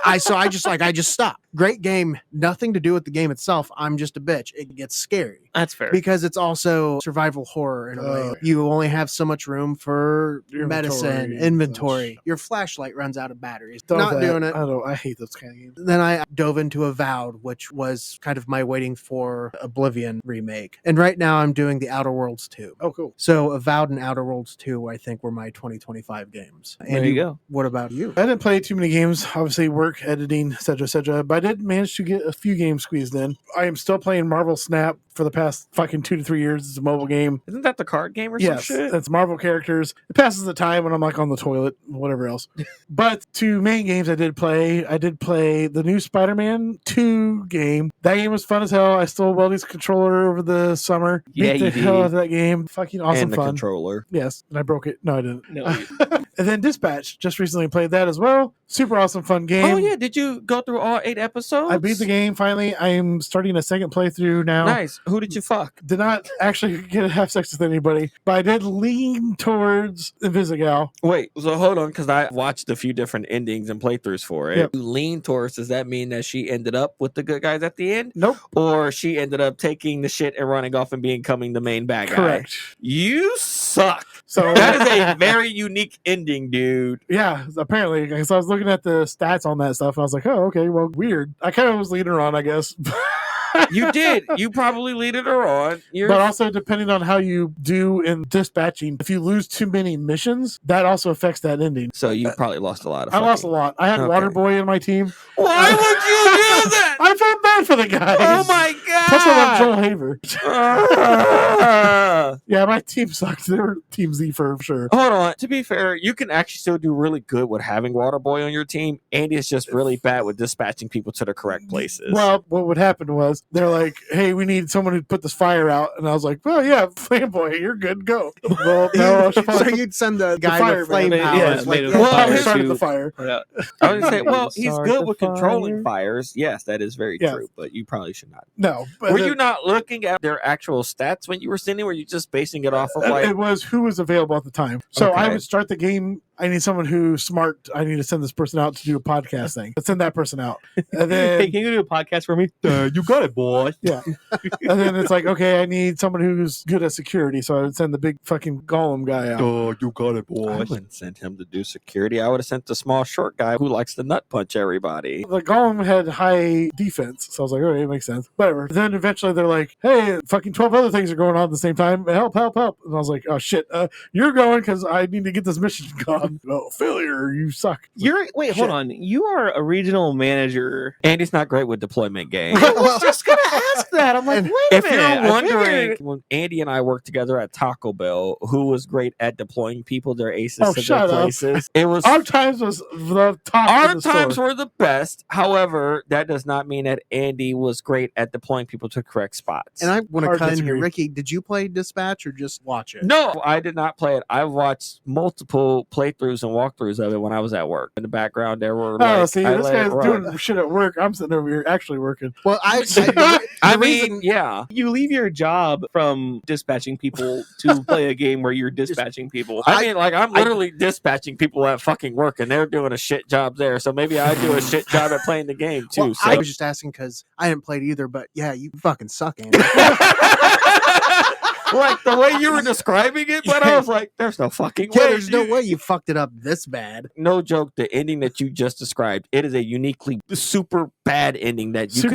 I just stopped. Great game, nothing to do with the game itself. I'm just a bitch. It gets scary. That's fair. Because it's also survival horror in a way. You only have so much room for your medicine, inventory. Your flashlight runs out of batteries. Not doing it. I hate those kind of games. Then I dove into Avowed, which was kind of my waiting for Oblivion remake. And right now I'm doing the Outer Worlds 2. Oh, cool. So Avowed and Outer Worlds 2, I think, were my 2025 games. There you go. What about you? I didn't play too many games, obviously work, editing, etc., but I did manage to get a few games squeezed in. I am still playing Marvel Snap for the past fucking 2 to 3 years. It's a mobile game. Isn't that the card game or some shit? It's Marvel characters. It passes the time when I'm like on the toilet, whatever else. But two main games I did play the new Spider-Man 2 game. That game was fun as hell. I stole Weldy's controller over the summer. Beat the hell out of that game. Fucking awesome and the fun. Controller. Yes, and I broke it. No, I didn't. No. And then Dispatch. Just recently played that as well. Super awesome fun game. Oh yeah, did you go through all 8 episodes? I beat the game finally. I am starting a second playthrough now. Nice. Who did you fuck? Did not actually get to have sex with anybody, but I did lean towards Invisigal. Wait, so hold on, because I watched a few different endings and playthroughs for it. Yep. You lean towards, does that mean that she ended up with the good guys at the end? Nope. Or she ended up taking the shit and running off and becoming the main bad guy? Correct. You suck. So that is a very unique ending, dude. Yeah, apparently. Because I was looking at the stats on that stuff, and I was like, oh, okay, well, weird. I kind of was leading her on, I guess. You did. You probably leaded her on. But also, depending on how you do in dispatching, if you lose too many missions, that also affects that ending. So you probably lost a lot of I lost a lot. I had Waterboy in my team. Why would you do that? I felt bad for the guys. Oh my god. Plus, I love Joel Haver. Yeah, my team sucked. They were Team Z for sure. Hold on. To be fair, you can actually still do really good with having Waterboy on your team. Andy is just really bad with dispatching people to the correct places. Well, what would happen was they're like, hey, we need someone to put this fire out. And I was like, well, yeah, Flamboy, you're good. Go. Well, no, so you'd send the guy with flame powers. Yeah, like, he started the fire. I was going to say, well, he's good with controlling fires. Yes, that is very true, but you probably should not. No. Were you not looking at their actual stats when you were sending? Were you just basing it off of like... It was who was available at the time. So I would start the game. I need someone who's smart. I need to send this person out to do a podcast thing. Let's send that person out. And then, hey, can you do a podcast for me? You got it, boy. Yeah. And then it's like, okay, I need someone who's good at security. So I would send the big fucking Gollum guy out. Oh, you got it, boy. I wouldn't send him to do security. I would have sent the small, short guy who likes to nut punch everybody. The Gollum had high defense. So I was like, okay, it makes sense. Whatever. Then eventually they're like, hey, fucking 12 other things are going on at the same time. Help, help, help. And I was like, oh, shit. You're going because I need to get this mission gone. Oh, failure. You suck. Hold on. You are a regional manager. Andy's not great with deployment games. I was just going to ask that. I'm like, wait a minute. If you're wondering, when Andy and I worked together at Taco Bell, who was great at deploying people, their aces to their places. It was our times was the top. Our times were the best. However, that does not mean that Andy was great at deploying people to correct spots. And I want to cut in here, Ricky. Did you play Dispatch or just watch it? No, I did not play it. I watched multiple playthroughs playthroughs and walkthroughs of it when I was at work. In the background, there were this guy's doing shit at work. I'm sitting over here actually working. Well, yeah. You leave your job from dispatching people to play a game where you're dispatching people. I mean, like, I'm literally dispatching people at fucking work, and they're doing a shit job there. So maybe I do a shit job at playing the game too. Well, so. I was just asking because I didn't play it either, but yeah, you fucking suck, Andy. Like the way you were describing it, but I was like, there's no fucking way. Yeah, there's no way you fucked it up this bad. No joke, the ending that you just described, it is a uniquely super bad ending that you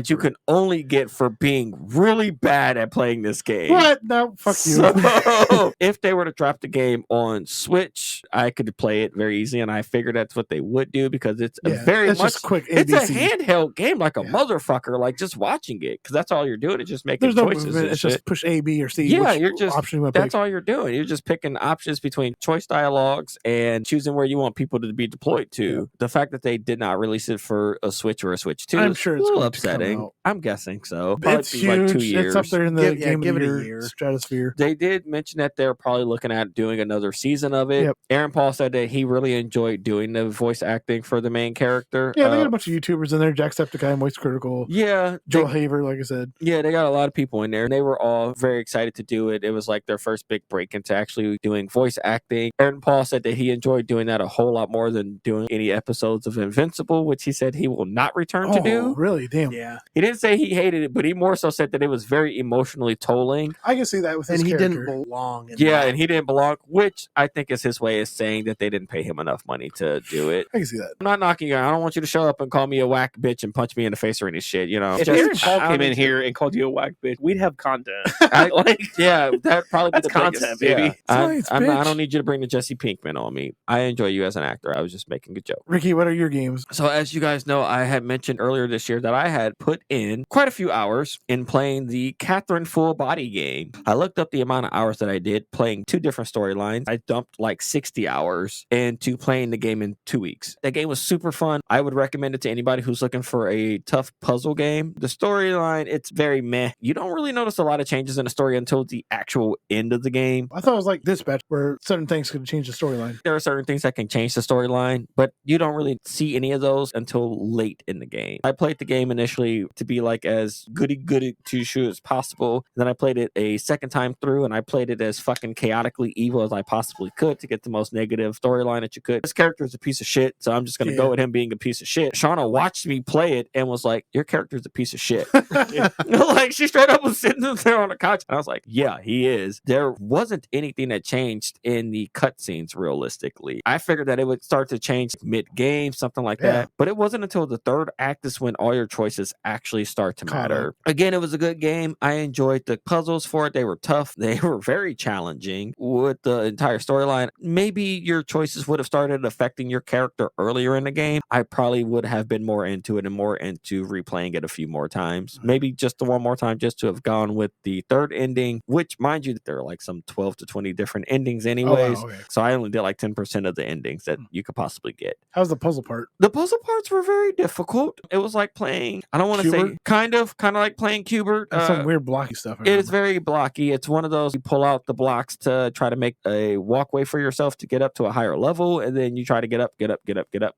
you can only get for being really bad at playing this game. What? No, fuck you. So, if they were to drop the game on Switch, I could play it very easy, and I figured that's what they would do because it's just quick ABC. It's a handheld game like a motherfucker, like just watching it, because that's all you're doing. It's just making choices. It's just push A, B, or C. Yeah, you're just that's all you're doing. You're just picking options between choice dialogues and choosing where you want people to be deployed to. Yeah. The fact that they did not release it for a Switch or a Switch 2 is a little upsetting. I'm guessing so. It's huge. Like 2 years. It's up there in the game of the year stratosphere. They did mention that they're probably looking at doing another season of it. Yep. Aaron Paul said that he really enjoyed doing the voice acting for the main character. Yeah, they got a bunch of YouTubers in there. Jacksepticeye, Moist Critical. Yeah. Joel Haver, like I said. Yeah, they got a lot of people in there, and they were all very excited to do it. It was like their first big break into actually doing voice acting. Aaron Paul said that he enjoyed doing that a whole lot more than doing any episodes of Invincible, which he said he will not return to do. Really? Damn. Yeah. He didn't say he hated it, but he more so said that it was very emotionally tolling. I can see that with his character. character. Didn't belong. And he didn't belong, which I think is his way of saying that they didn't pay him enough money to do it. I can see that. I'm not knocking you. I don't want you to show up and call me a whack bitch and punch me in the face or any shit, you know. If Aaron Paul came in here and called you a whack bitch, we'd have content. That'd probably be the content, biggest, baby. I don't need you to bring the Jesse Pinkman on me. I enjoy you as an actor. I was just making a joke. Ricky, what are your games? So as you guys know, I had mentioned earlier this year that I had put in quite a few hours in playing the Catherine Full Body game. I looked up the amount of hours that I did playing 2 different storylines. I dumped like 60 hours into playing the game in 2 weeks. That game was super fun. I would recommend it to anybody who's looking for a tough puzzle game. The storyline, it's very meh. You don't really notice a lot of changes in the story until the actual end of the game. I thought it was like Dispatch, where certain things could change the storyline. There are certain things that can change the storyline, but you don't really see any of those until late in the game. I played the game initially to be like as goody two-shoe as possible. Then I played it a second time through, and I played it as fucking chaotically evil as I possibly could to get the most negative storyline that you could. This character is a piece of shit, so I'm just going to go with him being a piece of shit. Shauna watched me play it and was like, your character is a piece of shit. Like, she straight up was sitting there on the couch, and I was like, yeah, he is. There wasn't anything that changed in the cutscenes realistically. I figured that it would start to change mid-game, something like that, but it wasn't until the third act is when all your choices actually start to matter. Again, it was a good game. I enjoyed the puzzles for it. They were tough. They were very challenging with the entire storyline. Maybe your choices would have started affecting your character earlier in the game. I probably would have been more into it and more into replaying it a few more times. Maybe just the one more time just to have gone with the third ending, which, mind you, there are like some 12 to 20 different endings anyways. So I only did like 10% of the endings that you could possibly get. How's the puzzle part? The puzzle parts were very difficult. It was like playing, I don't want to say, kind of like playing Cubert. Some weird blocky stuff. It is very blocky. It's one of those, you pull out the blocks to try to make a walkway for yourself to get up to a higher level, and then you try to get up,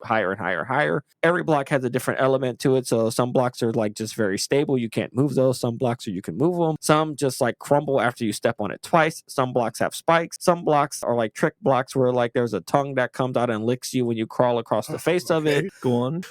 higher and higher. Every block has a different element to it, so some blocks are like just very stable. You can't move those. Some blocks you can move them. Some just like crumble after you step on it twice. Some blocks have spikes. Some blocks are like trick blocks where like there's a tongue that comes out and licks you when you crawl across the face of it. Go on.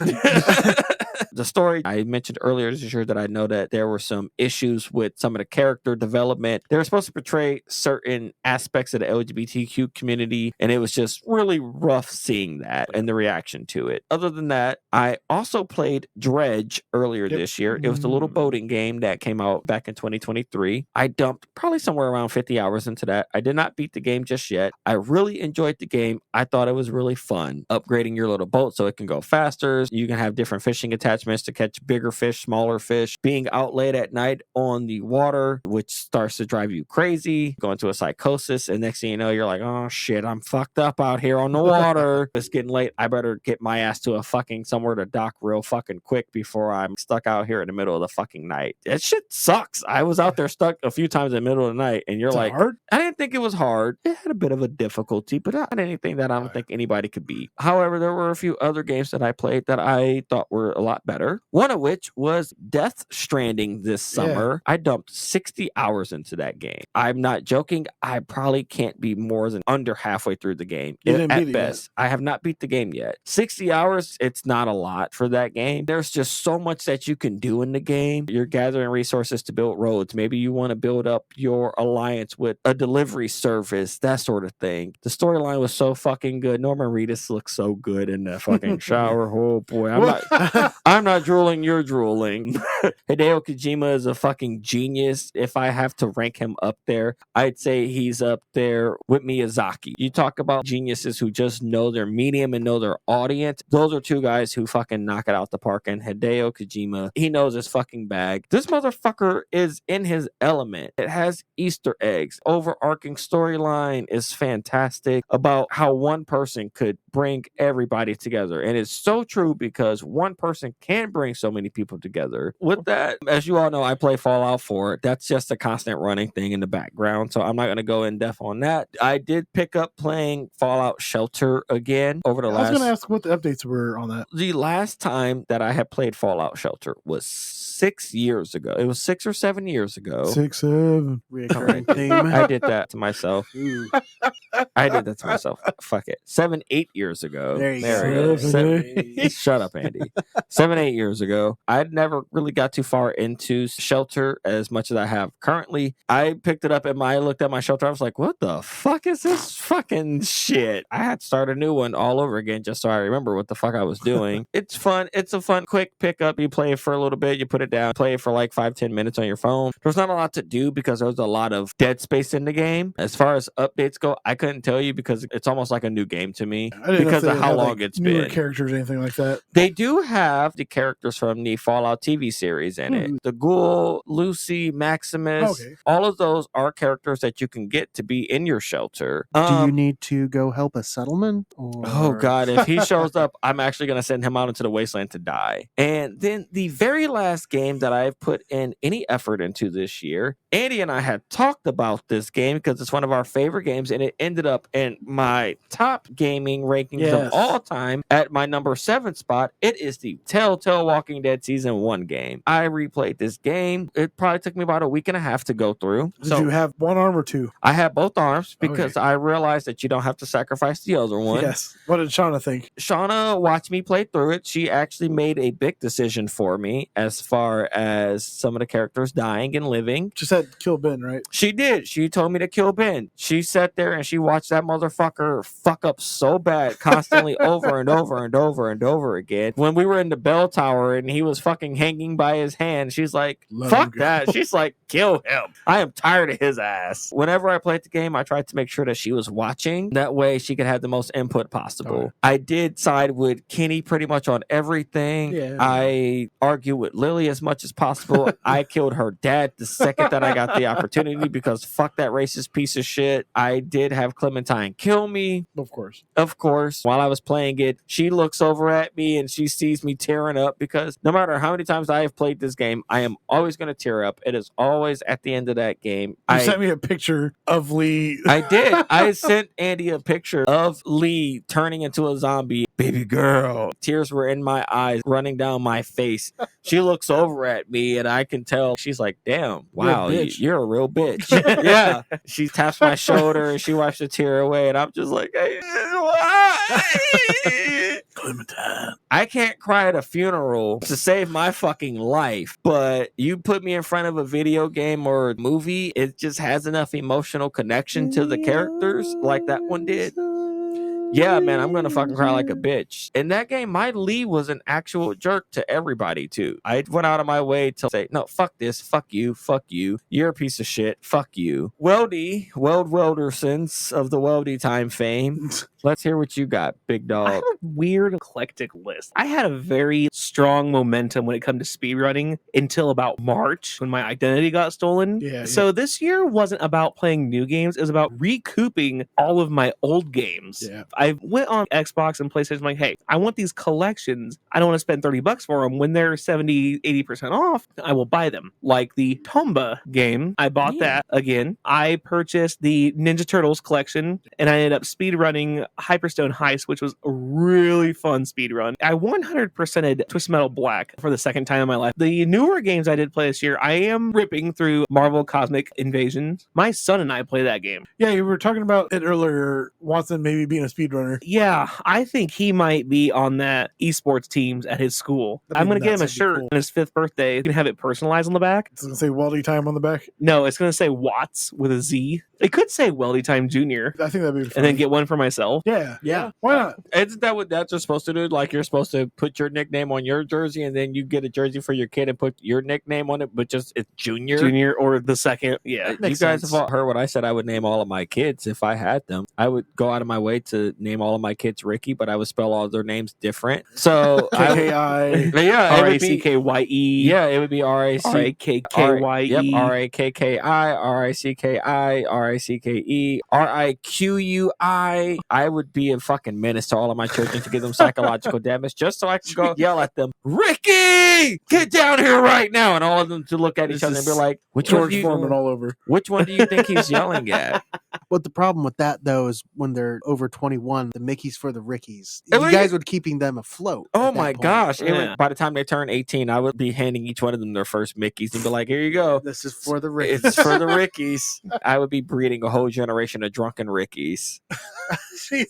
The story, I mentioned earlier this year that I know that there were some issues with some of the character development. They were supposed to portray certain aspects of the LGBTQ community, and it was just really rough seeing that and the reaction to it. Other than that, I also played Dredge earlier this year. It was the little boating game that came out back in 2023. I dumped probably somewhere around 50 hours into that. I did not beat the game just yet. I really enjoyed the game. I thought it was really fun. Upgrading your little boat so it can go faster. You can have different fishing attachments attachments to catch bigger fish, smaller fish, being out late at night on the water, which starts to drive you crazy, go into a psychosis, and next thing you know, you're like, oh shit, I'm fucked up out here on the water. It's getting late. I better get my ass to a fucking somewhere to dock real fucking quick before I'm stuck out here in the middle of the fucking night. That shit sucks. I was out there stuck a few times in the middle of the night, and you're like, hard? I didn't think it was hard. It had a bit of a difficulty, but not anything that I don't think anybody could beat. However, there were a few other games that I played that I thought were a lot better. One of which was Death Stranding this summer. I dumped 60 hours into that game. I'm not joking. I probably can't be more than under halfway through the game. At best. I have not beat the game yet. 60 hours, it's not a lot for that game. There's just so much that you can do in the game. You're gathering resources to build roads. Maybe you want to build up your alliance with a delivery service, that sort of thing. The storyline was so fucking good. Norman Reedus looks so good in that fucking shower. Oh boy, I'm not drooling, you're drooling. Hideo Kojima is a fucking genius. If I have to rank him up there, I'd say he's up there with Miyazaki. You talk about geniuses who just know their medium and know their audience. Those are two guys who fucking knock it out the park. And Hideo Kojima, he knows his fucking bag. This motherfucker is in his element. It has Easter eggs. Overarching storyline is fantastic about how one person could bring everybody together. And it's so true because one person can bring so many people together. With that, as you all know, I play Fallout 4. That's just a constant running thing in the background. So I'm not going to go in depth on that. I did pick up playing Fallout Shelter again over the last... I was going to ask what the updates were on that. The last time that I had played Fallout Shelter was 6 years ago. It was 6 or 7 years ago. 6, 7. I did that to myself. I did that to myself. Fuck it. 7, 8 years ago. There you go. Shut up, Andy. 7, 8 years ago. I'd never really got too far into Shelter as much as I have currently. I picked it up and I looked at my Shelter. I was like, what the fuck is this fucking shit? I had to start a new one all over again just so I remember what the fuck I was doing. It's fun. It's a fun, quick pickup. You play it for a little bit. You put it down. Play it for like 5-10 minutes on your phone. There's not a lot to do because there's a lot of dead space in the game. As far as updates go, I couldn't tell you because it's almost like a new game to me because of how long it's been. Newer characters, anything like that? They do have the characters from the Fallout TV series in it. The Ghoul, Lucy, Maximus, all of those are characters that you can get to be in your Shelter. Do you need to go help a settlement? Or... Oh God, if he shows up, I'm actually going to send him out into the wasteland to die. And then the very last game that I've put in any effort into this year, Andy and I had talked about this game because it's one of our favorite games, and it ended up in my top gaming rankings of all time at my number 7 spot. It is the Telltale Walking Dead Season 1 game. I replayed this game. It probably took me about a week and a half to go through. Did you have one arm or two? I had both arms because I realized that you don't have to sacrifice the other one. Yes. What did Shauna think? Shauna watched me play through it. She actually made a big decision for me as far as some of the characters dying and living. She said kill Ben, right? She did. She told me to kill Ben. She sat there and she watched that motherfucker fuck up so bad constantly over and over and over and over again. When we were in the bell tower and he was fucking hanging by his hand, she's like, fuck that. She's like, kill him. I am tired of his ass. Whenever I played the game, I tried to make sure that she was watching. That way she could have the most input possible. I did side with Kenny pretty much on everything. I argue with Lily as much as possible. I killed her dad the second that I got the opportunity because fuck that racist piece of shit. I did have Clementine kill me. Of course. Of course. While I was playing it, she looks over at me and she sees me tearing up because no matter how many times I have played this game, I am always going to tear up. It is always at the end of that game. You sent me a picture of Lee. I did. I sent Andy a picture of Lee turning into a zombie. Baby girl. Tears were in my eyes, running down my face. She looks over at me and I can tell she's like, damn, wow, you're a real bitch. Yeah. She taps my shoulder and she wipes a tear away and I'm just like, hey, why? Clementine. I can't cry at a funeral to save my fucking life, but you put me in front of a video game or a movie, it just has enough emotional connection to the characters like that one did. Yeah, man, I'm gonna fucking cry like a bitch. In that game, my lead was an actual jerk to everybody too. I went out of my way to say, no, fuck this, fuck you, you're a piece of shit, fuck you. Weldersons of the Weldy Time fame. Let's hear what you got, big dog. I have a weird eclectic list. I had a very strong momentum when it comes to speedrunning until about March when my identity got stolen. So this year wasn't about playing new games. It was about recouping all of my old games. Yeah. I went on Xbox and PlayStation like, hey, I want these collections. I don't want to spend $30 for them. When they're 70, 80% off, I will buy them. Like the Tomba game. I bought that again. I purchased the Ninja Turtles collection and I ended up speedrunning Hyperstone Heist, which was a really fun speedrun. I 100%ed Twisted Metal Black for the second time in my life. The newer games I did play this year, I am ripping through Marvel Cosmic Invasion. My son and I play that game. Yeah, you were talking about it earlier, Watson maybe being a speedrunner. Yeah, I think he might be on that esports teams at his school. I'm going to get him a shirt on his 5th birthday. You can have it personalized on the back. It's going to say Weldy Time on the back? No, it's going to say Watts with a Z. It could say Weldy Time Jr. I think that'd be funny. And then get one for myself. Yeah. Why not? Isn't that what that's supposed to do? Like, you're supposed to put your nickname on your jersey and then you get a jersey for your kid and put your nickname on it, but just it's Junior? Junior or the second. Yeah. You guys have all heard what I said. I would name all of my kids if I had them. I would go out of my way to name all of my kids Ricky, but I would spell all their names different. So K-I. Yeah, R-A-C-K-Y-E. Yeah, it would be R-A-K-K-Y-E. Yep, R-A-K-K-I, R-I-C-K-I, R-I-C-K-E, R-I-Q-U-I. I would be a fucking menace to all of my children to give them psychological damage just so I can go yell at them, Ricky, get down here right now. And all of them to look at each other and be like, George Foreman all over. Which one do you think he's yelling at? But the problem with that, though, is when they're over 21, the Mickeys for the Rickies. You guys would keeping them afloat. Oh my gosh. By the time they turn 18, I would be handing each one of them their first Mickeys and be like, here you go. This is for the Rickies. It's for the Rickies. I would be breeding a whole generation of drunken Rickies.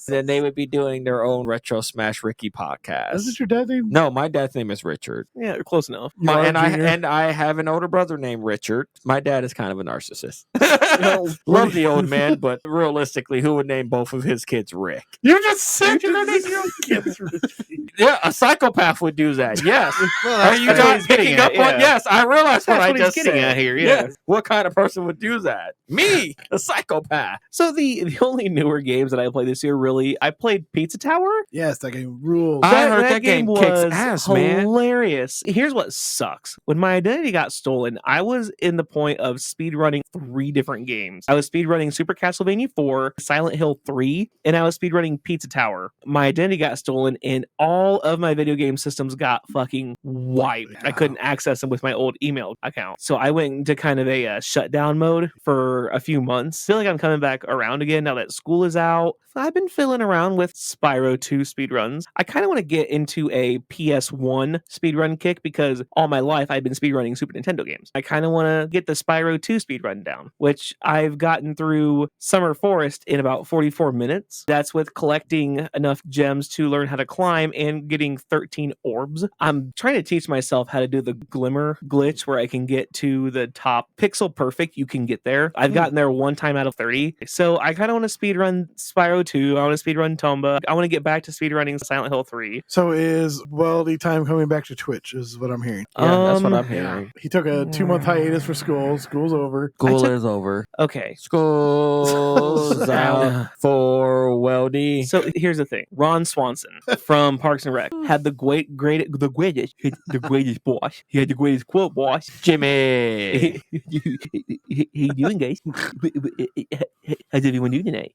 Then they would be doing their own Retro Smash Ricky podcast. Is it your dad's name? No, my dad's name is Richard. Yeah, close enough. And I have an older brother named Richard. My dad is kind of a narcissist. Love the old man, but realistically, who would name both of his kids Rick? You just said your kids Ricky. Yeah, a psychopath would do that. Yes. Well, are you not picking up on? Yes, I realize what I just getting said. At here. Yeah. Yes. What kind of person would do that? Me, a psychopath. So the only newer games that I played this year, really, I played Pizza Tower. Yes, that game rules. I heard that game kicks ass, man. Hilarious. Here's what sucks. When my identity got stolen, I was in the point of speedrunning 3 different games. I was speedrunning Super Castlevania 4, Silent Hill 3, and I was speedrunning Pizza Tower. My identity got stolen, and all of my video game systems got fucking wiped. I couldn't access them with my old email account. So I went into kind of a shutdown mode for a few months. I feel like I'm coming back around again now that school is out. I've been fiddling around with Spyro 2 speedruns. I kind of want to get into a PS1 speedrun kick because all my life I've been speedrunning Super Nintendo games. I kind of want to get the Spyro 2 speedrun down, which I've gotten through Summer Forest in about 44 minutes. That's with collecting enough gems to learn how to climb and getting 13 orbs. I'm trying to teach myself how to do the glimmer glitch where I can get to the top pixel perfect. You can get there. I've gotten there one time out of 30. So I kind of want to speedrun Spyro 2. I want to speedrun Tomba. I want to get back to speedrunning Silent Hill 3. So is Weldy Time coming back to Twitch is what I'm hearing. Yeah, that's what I'm hearing. He took a 2-month hiatus for school. School's over. School is over. Okay. School's out for Weldy. So here's the thing. Ron Swanson from Parks and Rec had the greatest boss. He had the greatest quote, boss. Jimmy. Hey, doing, guys? How's everyone doing tonight?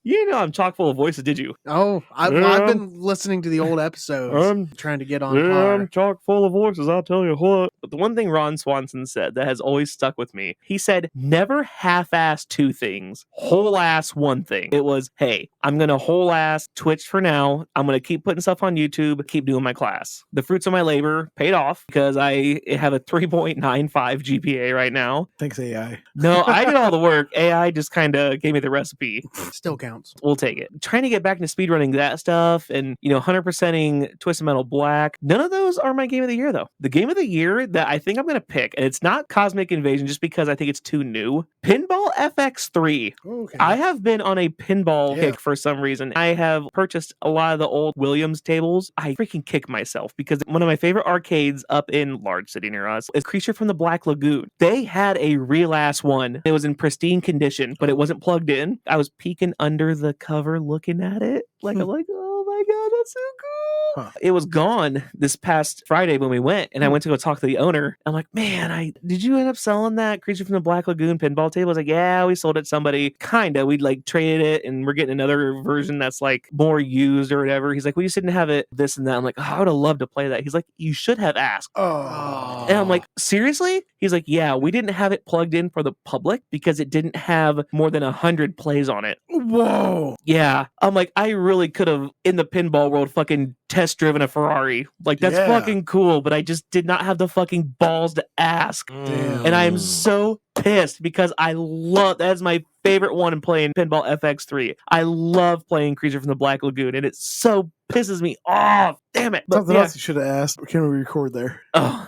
You know I'm chock full of voices, did you? Oh, I've been listening to the old episodes, trying to get on par. I'm chock full of voices, I'll tell you what. But the one thing Ron Swanson said that has always stuck with me, he said, never half-ass 2 things, whole-ass 1 thing. It was, hey, I'm going to whole-ass Twitch for now. I'm going to keep putting stuff on YouTube, keep doing my class. The fruits of my labor paid off because I have a 3.95 GPA right now. Thanks, AI. No, I did all the work. AI just kind kind of gave me the recipe. Still counts. We'll take it. Trying to get back into speedrunning that stuff and, 100%ing Twisted Metal Black. None of those are my game of the year, though. The game of the year that I think I'm going to pick, and it's not Cosmic Invasion just because I think it's too new, Pinball FX3. Okay. I have been on a pinball kick for some reason. I have purchased a lot of the old Williams tables. I freaking kick myself because one of my favorite arcades up in large city near us is Creature from the Black Lagoon. They had a real ass one. It was in pristine condition, but it wasn't plugged in. I was peeking under the cover looking at it. I'm like, oh my God, that's so cool. Huh. It was gone this past Friday when we went, and I went to go talk to the owner. I'm like, man, did you end up selling that Creature from the Black Lagoon pinball table? I was like, yeah, we sold it to somebody. Kinda. We'd like traded it, and we're getting another version that's like more used or whatever. He's like, we just didn't have it this and that. I'm like, oh, I would have loved to play that. He's like, you should have asked. Oh. And I'm like, seriously? He's like, yeah, we didn't have it plugged in for the public because it didn't have more than 100 plays on it. Whoa. Yeah. I'm like, I really could have, in the pinball world, fucking test driven a Ferrari. Like, that's fucking cool, but I just did not have the fucking balls to ask. Damn. And I am so pissed because that's my favorite one in playing Pinball FX3. I love playing Creature from the Black Lagoon, and it so pisses me off. Damn it. Something else you should have asked. Can we record there? Oh,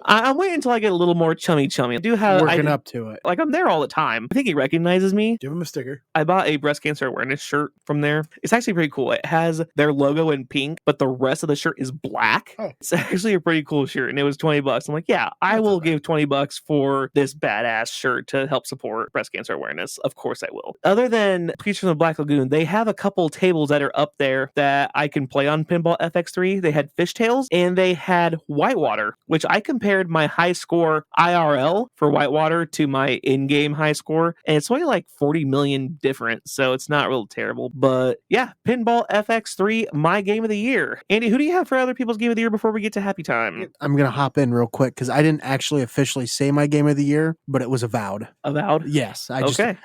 I'm waiting until I get a little more chummy. I do have working up to it. Like, I'm there all the time. I think he recognizes me. Give him a sticker. I bought a breast cancer awareness shirt from there. It's actually pretty cool. It has their logo in pink, but the rest of the shirt is black. Oh. It's actually a pretty cool shirt, and it was $20. I'm like, yeah, I will give $20 for this badass shirt to help support breast cancer awareness. Of course I will. Other than Creature from the Black Lagoon, they have a couple tables that are up there that I can play on Pinball FX3. They had Fishtails and they had Whitewater, which I compared my high score IRL for Whitewater to my in-game high score, and it's only like 40 million different, so it's not real terrible. But yeah, Pinball FX3, my game of the year. Andy, who do you have for other people's game of the year before we get to Happy Time? I'm going to hop in real quick because I didn't actually officially say my game of the year, but it was Avowed. Avowed? Yes.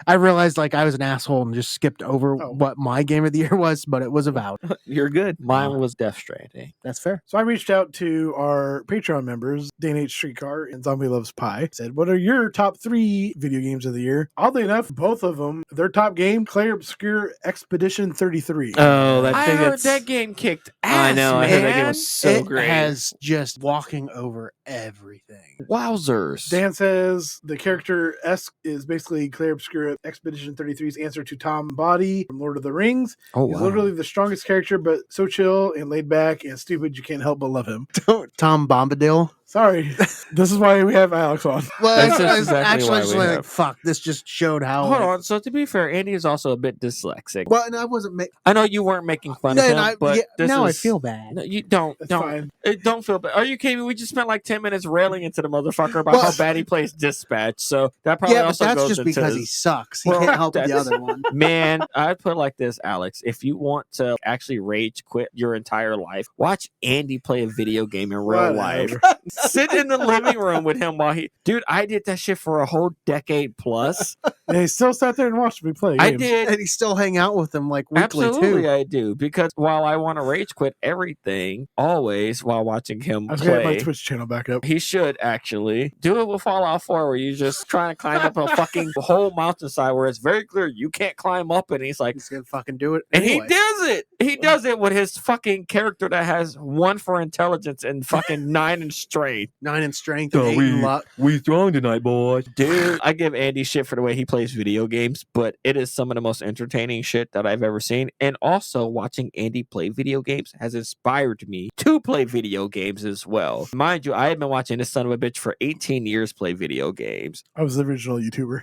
I realized like I was an asshole and just skipped over what my game of the year was, but it was Avowed. You're good. Mine was Death Stranding. That's fair. So I reached out to our Patreon members, Dane H. Streetcar and Zombie Loves Pie. Said, what are your top 3 video games of the year? Oddly enough, both of them, their top game, Clay Obscure Expedition 33. Oh, I heard that game kicked ass. I know. Man. I heard that game was so great. It has just walking over everything. Wowzers. Dan says the character S is basically Clay Obscure Expedition 33's answer to Tom Body from Lord of the Rings. Oh, He's wow. literally the strongest character, but so chill and laid back and stupid you can't help but love him. Tom Bombadil. Sorry. This is why we have Alex on. Well, That's it's exactly actually why just we like, have- fuck, this just showed how... Hold on. So to be fair, Andy is also a bit dyslexic. Well, and I wasn't making... I know you weren't making fun of him, but now I feel bad. No, you don't. That's Don't. fine. Don't feel bad. Are you kidding me? We just spent like 10 minutes railing into the motherfucker about how bad he plays Dispatch. So that probably But also that's goes just into because his- he sucks. He Well, can't help the that's- other one. Man, I'd put it like this, Alex. If you want to actually rage quit your entire life, watch Andy play a video game in real life. Sit in the living room with him while dude, I did that shit for a whole decade plus. And he still sat there and watched me play I games. did. And he still hang out with him like weekly Absolutely, too. I do. Because while I want to rage quit everything, always while watching him I was going to get my play, Twitch channel back up. he should actually do it with Fallout 4, where you're just trying to climb up a fucking whole mountainside where it's very clear you can't climb up it. And he's like, He's gonna fucking do it. and anyway. he does it. He does it with his fucking character that has 1 for intelligence and fucking 9 in strength. 9 in strength and 8 in luck. We strong tonight, boys. Dude, I give Andy shit for the way he plays video games, but it is some of the most entertaining shit that I've ever seen. And also, watching Andy play video games has inspired me to play video games as well. Mind you, I have been watching this son of a bitch for 18 years play video games. I was the original YouTuber.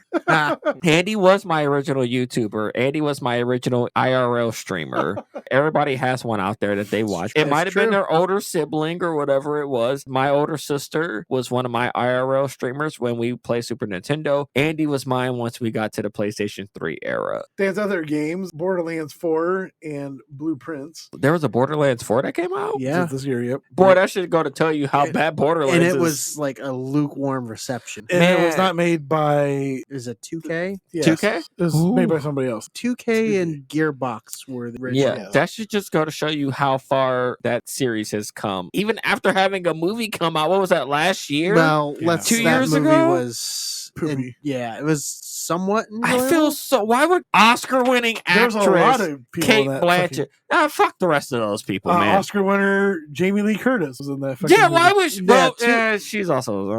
Andy was my original YouTuber. Andy was my original IRL streamer. Everybody has one out there that they watch. It That's might have been true. their older sibling or whatever it was. My older sister was one of my IRL streamers when we played Super Nintendo. Andy was mine once we got to the PlayStation 3 era. Dan's other games, Borderlands 4 and Blueprints. There was a Borderlands 4 that came out? Yeah. This year, yep. Boy, that should go to tell you how bad Borderlands And is. it was like a lukewarm reception. And it was Man. not made by... Is it 2K? Yes, 2K? It was made by somebody else. 2K and Gearbox were the original. Yeah, that should just go to show you how far that series has come. Even after having a movie come out, what was that, last year? Well, Yeah. 2 that years movie ago? was Poopy. it was somewhat enjoyable. I feel so. Why would Oscar-winning There's actress a lot of people Kate in that Blanchett? Nah, fuck the rest of those people, man. Oscar winner Jamie Lee Curtis was in that. Fucking movie. Why was she? Well, she's also.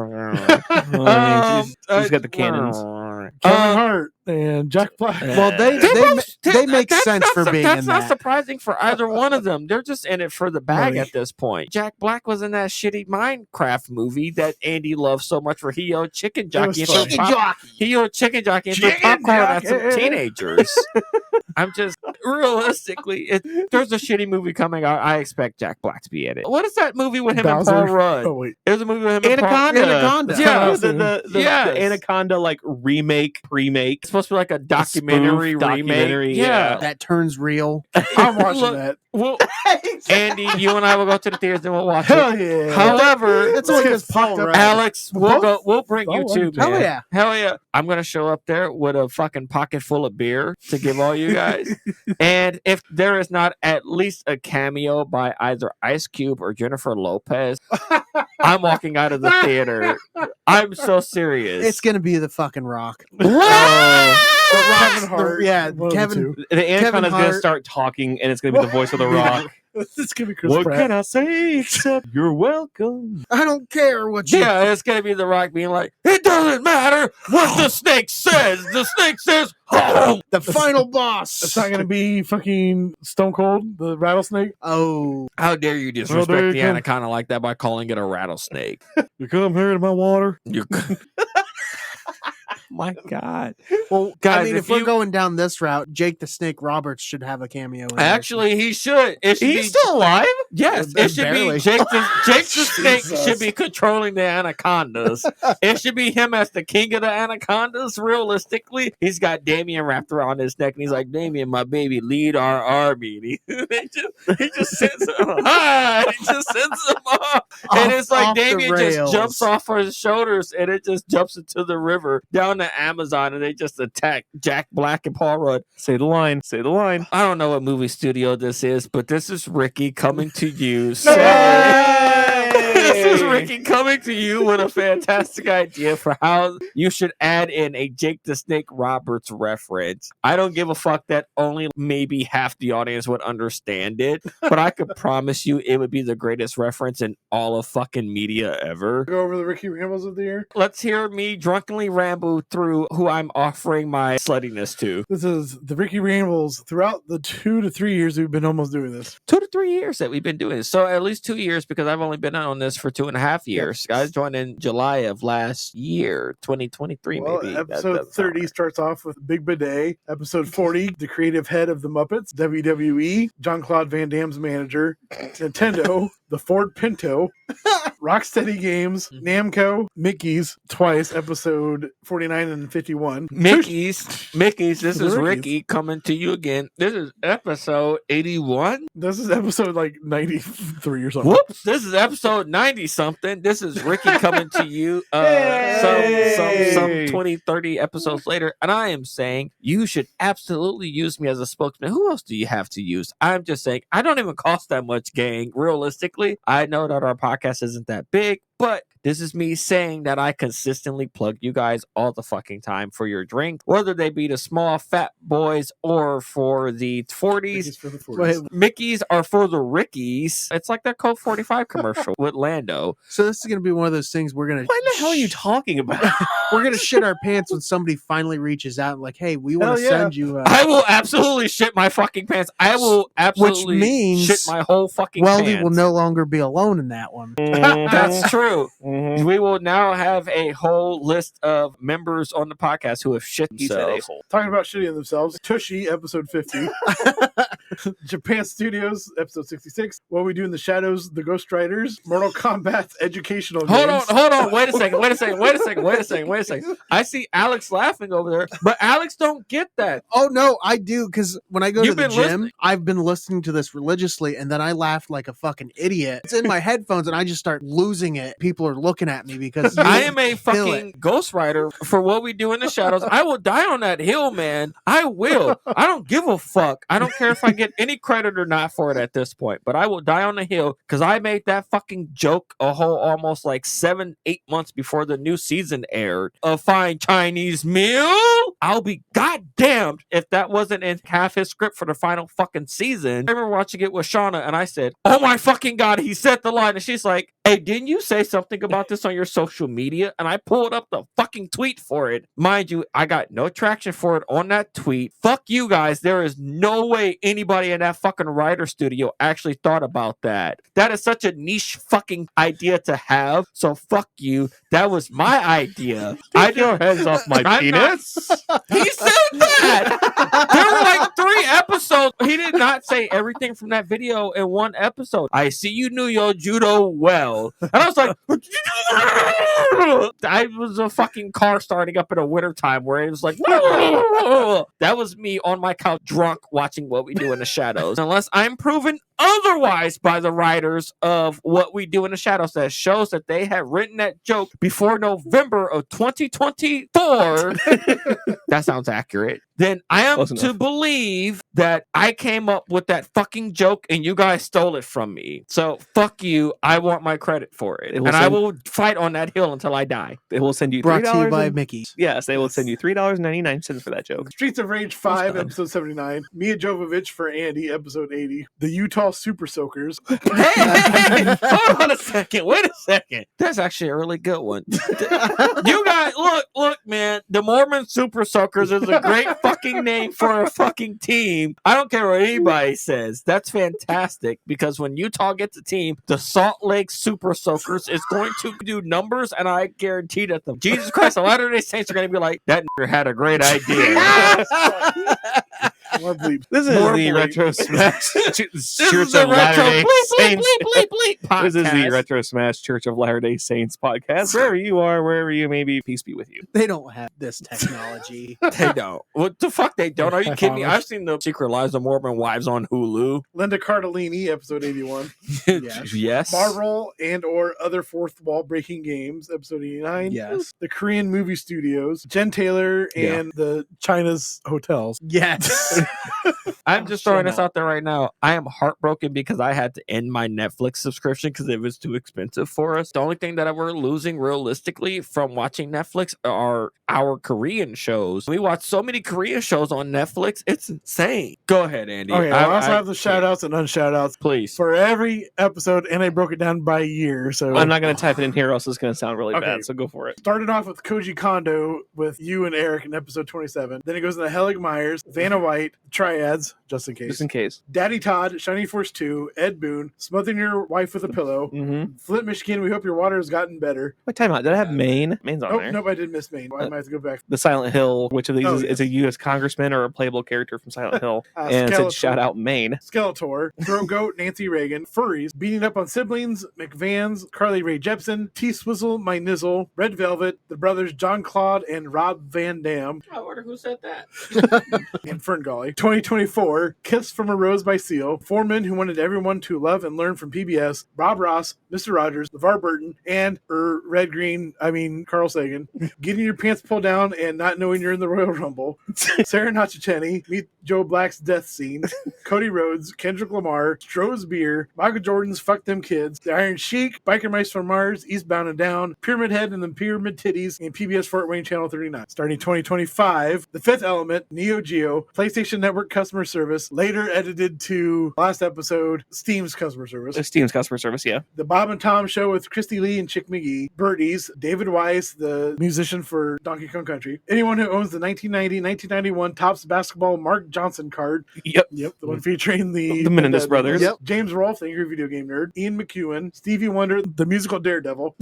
She's got the cannons. Kevin Hart and Jack Black. Well, they make sense for being in that. That's not surprising for either one of them. They're just in it for the bag at this point. Jack Black was in that shitty Minecraft movie that Andy loves so much, where he owed chicken jockey. He owed chicken jockey and threw popcorn at some teenagers. I'm just realistically, there's a shitty movie coming out. I expect Jack Black to be in it. What is that movie with him and Paul Rudd? Oh wait, it was a movie with him Anaconda. and Paul. Yeah, the Anaconda like remake. It's supposed to be like a documentary remake. Yeah, that turns real. I'm watching that. Well, Andy, you and I will go to the theaters and we'll watch Hell it. yeah! However, that's only because Paul Rudd. Alex, we'll bring you too, man. Hell yeah! I'm gonna show up there with a fucking pocket full of beer to give all you guys. And if there is not at least a cameo by either Ice Cube or Jennifer Lopez, I'm walking out of the theater. I'm so serious. It's gonna be the fucking Rock. Kevin Hart. Kevin. The Anaconda's gonna start talking, and it's gonna be the voice of the Rock. It's gonna be Chris What Pratt. can I say except you're welcome? I don't care what you. Yeah, it's gonna be the Rock being like, it doesn't matter what the snake says. The snake says, oh. The final boss. It's not gonna be fucking Stone Cold, the rattlesnake. Oh, how dare you disrespect the Anaconda like that by calling it a rattlesnake? You come here to my water. My God. Well, guys, I mean, if we're going down this route, Jake the Snake Roberts should have a cameo. Actually, he should. He's still alive? Yes. It should barely. be Jake the Snake should be controlling the anacondas. It should be him as the king of the anacondas, realistically. He's got Damien wrapped around his neck, and he's like, Damien, my baby, lead our army. And he just sends him high. He just sends him up. And it's like Damien just jumps off his shoulders, and it just jumps into the river, down the Amazon, and they just attack Jack Black and Paul Rudd. Say the line. Say the line. I don't know what movie studio this is, but this is Ricky coming to you. This is Ricky coming to you with a fantastic idea for how you should add in a Jake the Snake Roberts reference. I don't give a fuck that only maybe half the audience would understand it, but I could promise you it would be the greatest reference in all of fucking media ever. Go over the Ricky Rambles of the year. Let's hear me drunkenly ramble through who I'm offering my sluttiness to. This is the Ricky Rambles throughout the 2 to 3 years we've been almost doing this. 2 to 3 years that we've been doing this. So at least 2 years, because I've only been on this for 2.5 years. Yep. I joined in July of last year, 2023, maybe. Episode 30 starts off with Big Bidet. Episode 40, the creative head of the Muppets, WWE, Jean-Claude Van Damme's manager, Nintendo, the Ford Pinto, Rocksteady Games, Namco, Mickey's, twice, episode 49 and 51. Mickey's, this is Ricky coming to you again. This is episode 81. This is episode like 93 or something. Whoops, this is episode 90 something. This is Ricky coming to you some 20, 30 episodes later. And I am saying you should absolutely use me as a spokesman. Who else do you have to use? I'm just saying I don't even cost that much, gang. Realistically, I know that our podcast isn't that big, but this is me saying that I consistently plug you guys all the fucking time for your drink, whether they be the small fat boys or for the 40s. For the 40s. Mickey's are for the Rickies. It's like that Coke 45 commercial with Lando. So this is going to be one of those things we're going to... What the hell are you talking about? We're going to shit our pants when somebody finally reaches out and like, hey, we want to send you... I will absolutely shit my fucking pants. I will absolutely shit my whole fucking pants. Weldy will no longer be alone in that one. That's true. Mm-hmm. We will now have a whole list of members on the podcast who have shit themselves. Talking about shitting themselves, Tushy, episode 50. Japan Studios, episode 66. What We Do in the Shadows, The Ghost Riders. Mortal Kombat's educational games. Hold on. Wait a second. I see Alex laughing over there, but Alex don't get that. Oh, no, I do, because when I go to the gym, I've been listening to this religiously, and then I laughed like a fucking idiot. It's in my headphones, and I just start losing it. People are looking at me because I am a fucking Ghost Rider for What We Do in the Shadows. I will die on that hill, man. I will. I don't give a fuck. I don't care if I get get any credit or not for it at this point, but I will die on the hill because I made that fucking joke a whole almost like 7-8 months before the new season aired. A fine Chinese meal? I'll be goddamned if that wasn't in half his script for the final fucking season. I remember watching it with Shauna and I said, oh my fucking God, he said the line. And she's like, hey, didn't you say something about this on your social media? And I pulled up the fucking tweet for it. Mind you, I got no traction for it on that tweet. Fuck you guys. There is no way anybody in that fucking writer studio actually thought about that. That is such a niche fucking idea to have. So fuck you. That was my idea. Take your hands off my penis. He said that. There were like 3 episodes. He did not say everything from that video in one episode. I see you knew your judo well. And I was like, I was a fucking car starting up in a wintertime where it was like, that was me on my couch drunk watching What We Do in the Shadows. Unless I'm proven otherwise by the writers of What We Do in the Shadows that shows that they had written that joke before November of 2024. That sounds accurate. Then I am to believe that I came up with that fucking joke and you guys stole it from me. So fuck you. I want my credit for it. And I will fight on that hill until I die. They will send you $3. Brought to you by Mickey. Yes, they will send you $3.99 for that joke. Streets of Rage 5, episode 79. Mia Jovovich for Andy, episode 80. The Utah Super Soakers. Hey, hold on a second. Wait a second. That's actually a really good one. You guys, look, man. The Mormon Super Soakers is a great fucking name for a fucking team. I don't care what anybody says. That's fantastic because when Utah gets a team, the Salt Lake Super Soakers is going to do numbers, and I guarantee that them. Jesus Christ, a Latter-day Saints are going to be like, that nigger had a great idea. More bleeps. This is More the bleep. Retro Smash Church the of Latter-day Saints. podcast. This is the Retro Smash Church of Latter-day Saints podcast. Wherever you are, wherever you may be, peace be with you. They don't have this technology. They don't. What the fuck they don't? Are you kidding me? I've seen the Secret Lives of Mormon Wives on Hulu. Linda Cardellini, episode 81. Yes. Marvel and or other fourth wall breaking games, episode 89. Yes. The Korean movie studios, Jen Taylor and the China's hotels. Yes. I'm just throwing this out there right now. I am heartbroken because I had to end my Netflix subscription because it was too expensive for us. The only thing that we're losing realistically from watching Netflix are our Korean shows. We watch so many Korean shows on Netflix. It's insane. Go ahead, Andy. Okay, I also have the shout outs and unshout outs. Please. For every episode, and I broke it down by year. So I'm not going to type it in here, or else it's going to sound really bad. So go for it. Started off with Koji Kondo with you and Eric in episode 27. Then it goes into Helig Myers, Vanna White, Triads, just in case. Just in case. Daddy Todd, Shining Force 2, Ed Boon, Smothering Your Wife with a Pillow, Flint, Michigan, We Hope Your Water Has Gotten Better. Wait, time out. Did I have Maine? Maine's on there. Nope, I did miss Maine. I might have to go back. The Silent Hill, which of these is a U.S. congressman or a playable character from Silent Hill? And it said shout out Maine. Skeletor, Throat Goat, Nancy Reagan, Furries, Beating Up on Siblings, McVans, Carly Rae Jepsen, T-Swizzle, My Nizzle, Red Velvet, the brothers John Claude and Rob Van Dam. I wonder who said that. And Ferngully. 2024, Kiss from a Rose by Seal, Four Men Who Wanted Everyone to Love and Learn from PBS, Bob Ross, Mr. Rogers, LeVar Burton, and Carl Sagan. Getting Your Pants Pulled Down and Not Knowing You're in the Royal Rumble, Sarah Nachacheni, Meet Joe Black's Death Scene, Cody Rhodes, Kendrick Lamar, Stroh's Beer, Michael Jordan's Fuck Them Kids, The Iron Sheik, Biker Mice from Mars, Eastbound and Down, Pyramid Head and the Pyramid Titties, and PBS Fort Wayne Channel 39. Starting 2025, The Fifth Element, Neo Geo, PlayStation Network Customer Service, later edited to last episode, Steam's Customer Service. Steam's Customer Service, yeah. The Bob and Tom Show with Christy Lee and Chick McGee, Birdies, David Weiss, the musician for Donkey Kong Country, anyone who owns the 1990-1991 Topps Basketball Mark Johnson card. Yep, the one featuring the Menendez brothers. Yep. James Rolfe, the Angry Video Game Nerd, Ian McEwen, Stevie Wonder, the musical Daredevil.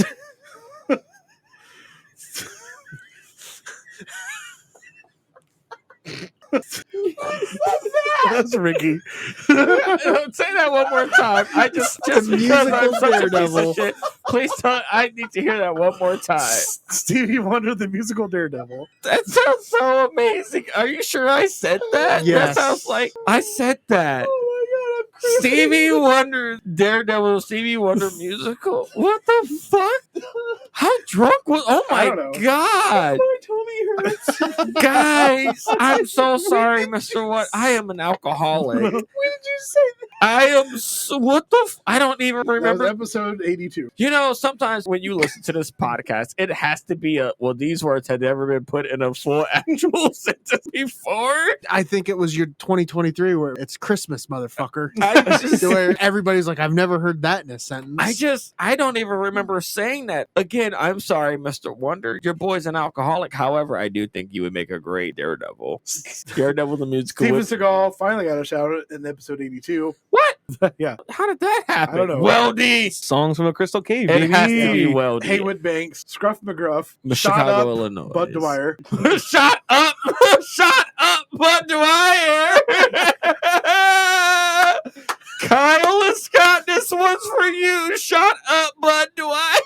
That's Ricky. Say that one more time. I just because I'm such a piece of shit. Please tell. I need to hear that one more time. Stevie Wonder, the musical Daredevil. That sounds so amazing. Are you sure I said that? Yes. That sounds like I said that. Oh my god, I'm Stevie Wonder, Daredevil, Stevie Wonder musical. What the fuck? How drunk was? Oh my god! My tummy hurts. Guys, I'm so sorry, Mr. What? I am an alcoholic. When did you say that? I am. What the? I don't even remember. That was episode 82. You know, sometimes when you listen to this podcast, it has to be well, these words had never been put in a full actual sentence before. I think it was your 2023 where it's Christmas, motherfucker. Where everybody's like, I've never heard that in a sentence. I don't even remember saying that. Again, I'm sorry, Mr. Wonder. Your boy's an alcoholic. However, I do think you would make a great Daredevil. Daredevil the musical. Steven Seagal finally got a shout out in episode 82. What? Yeah. How did that happen? I don't know. Weldy. Songs from a Crystal Cave. It has to be Weldy. Haywood Banks, Scruff McGruff, Chicago, Up, Illinois. Bud Dwyer. Shut up! Shut up, Bud Dwyer! Kyle and Scott, this one's for you. Shut up, Bud Dwyer.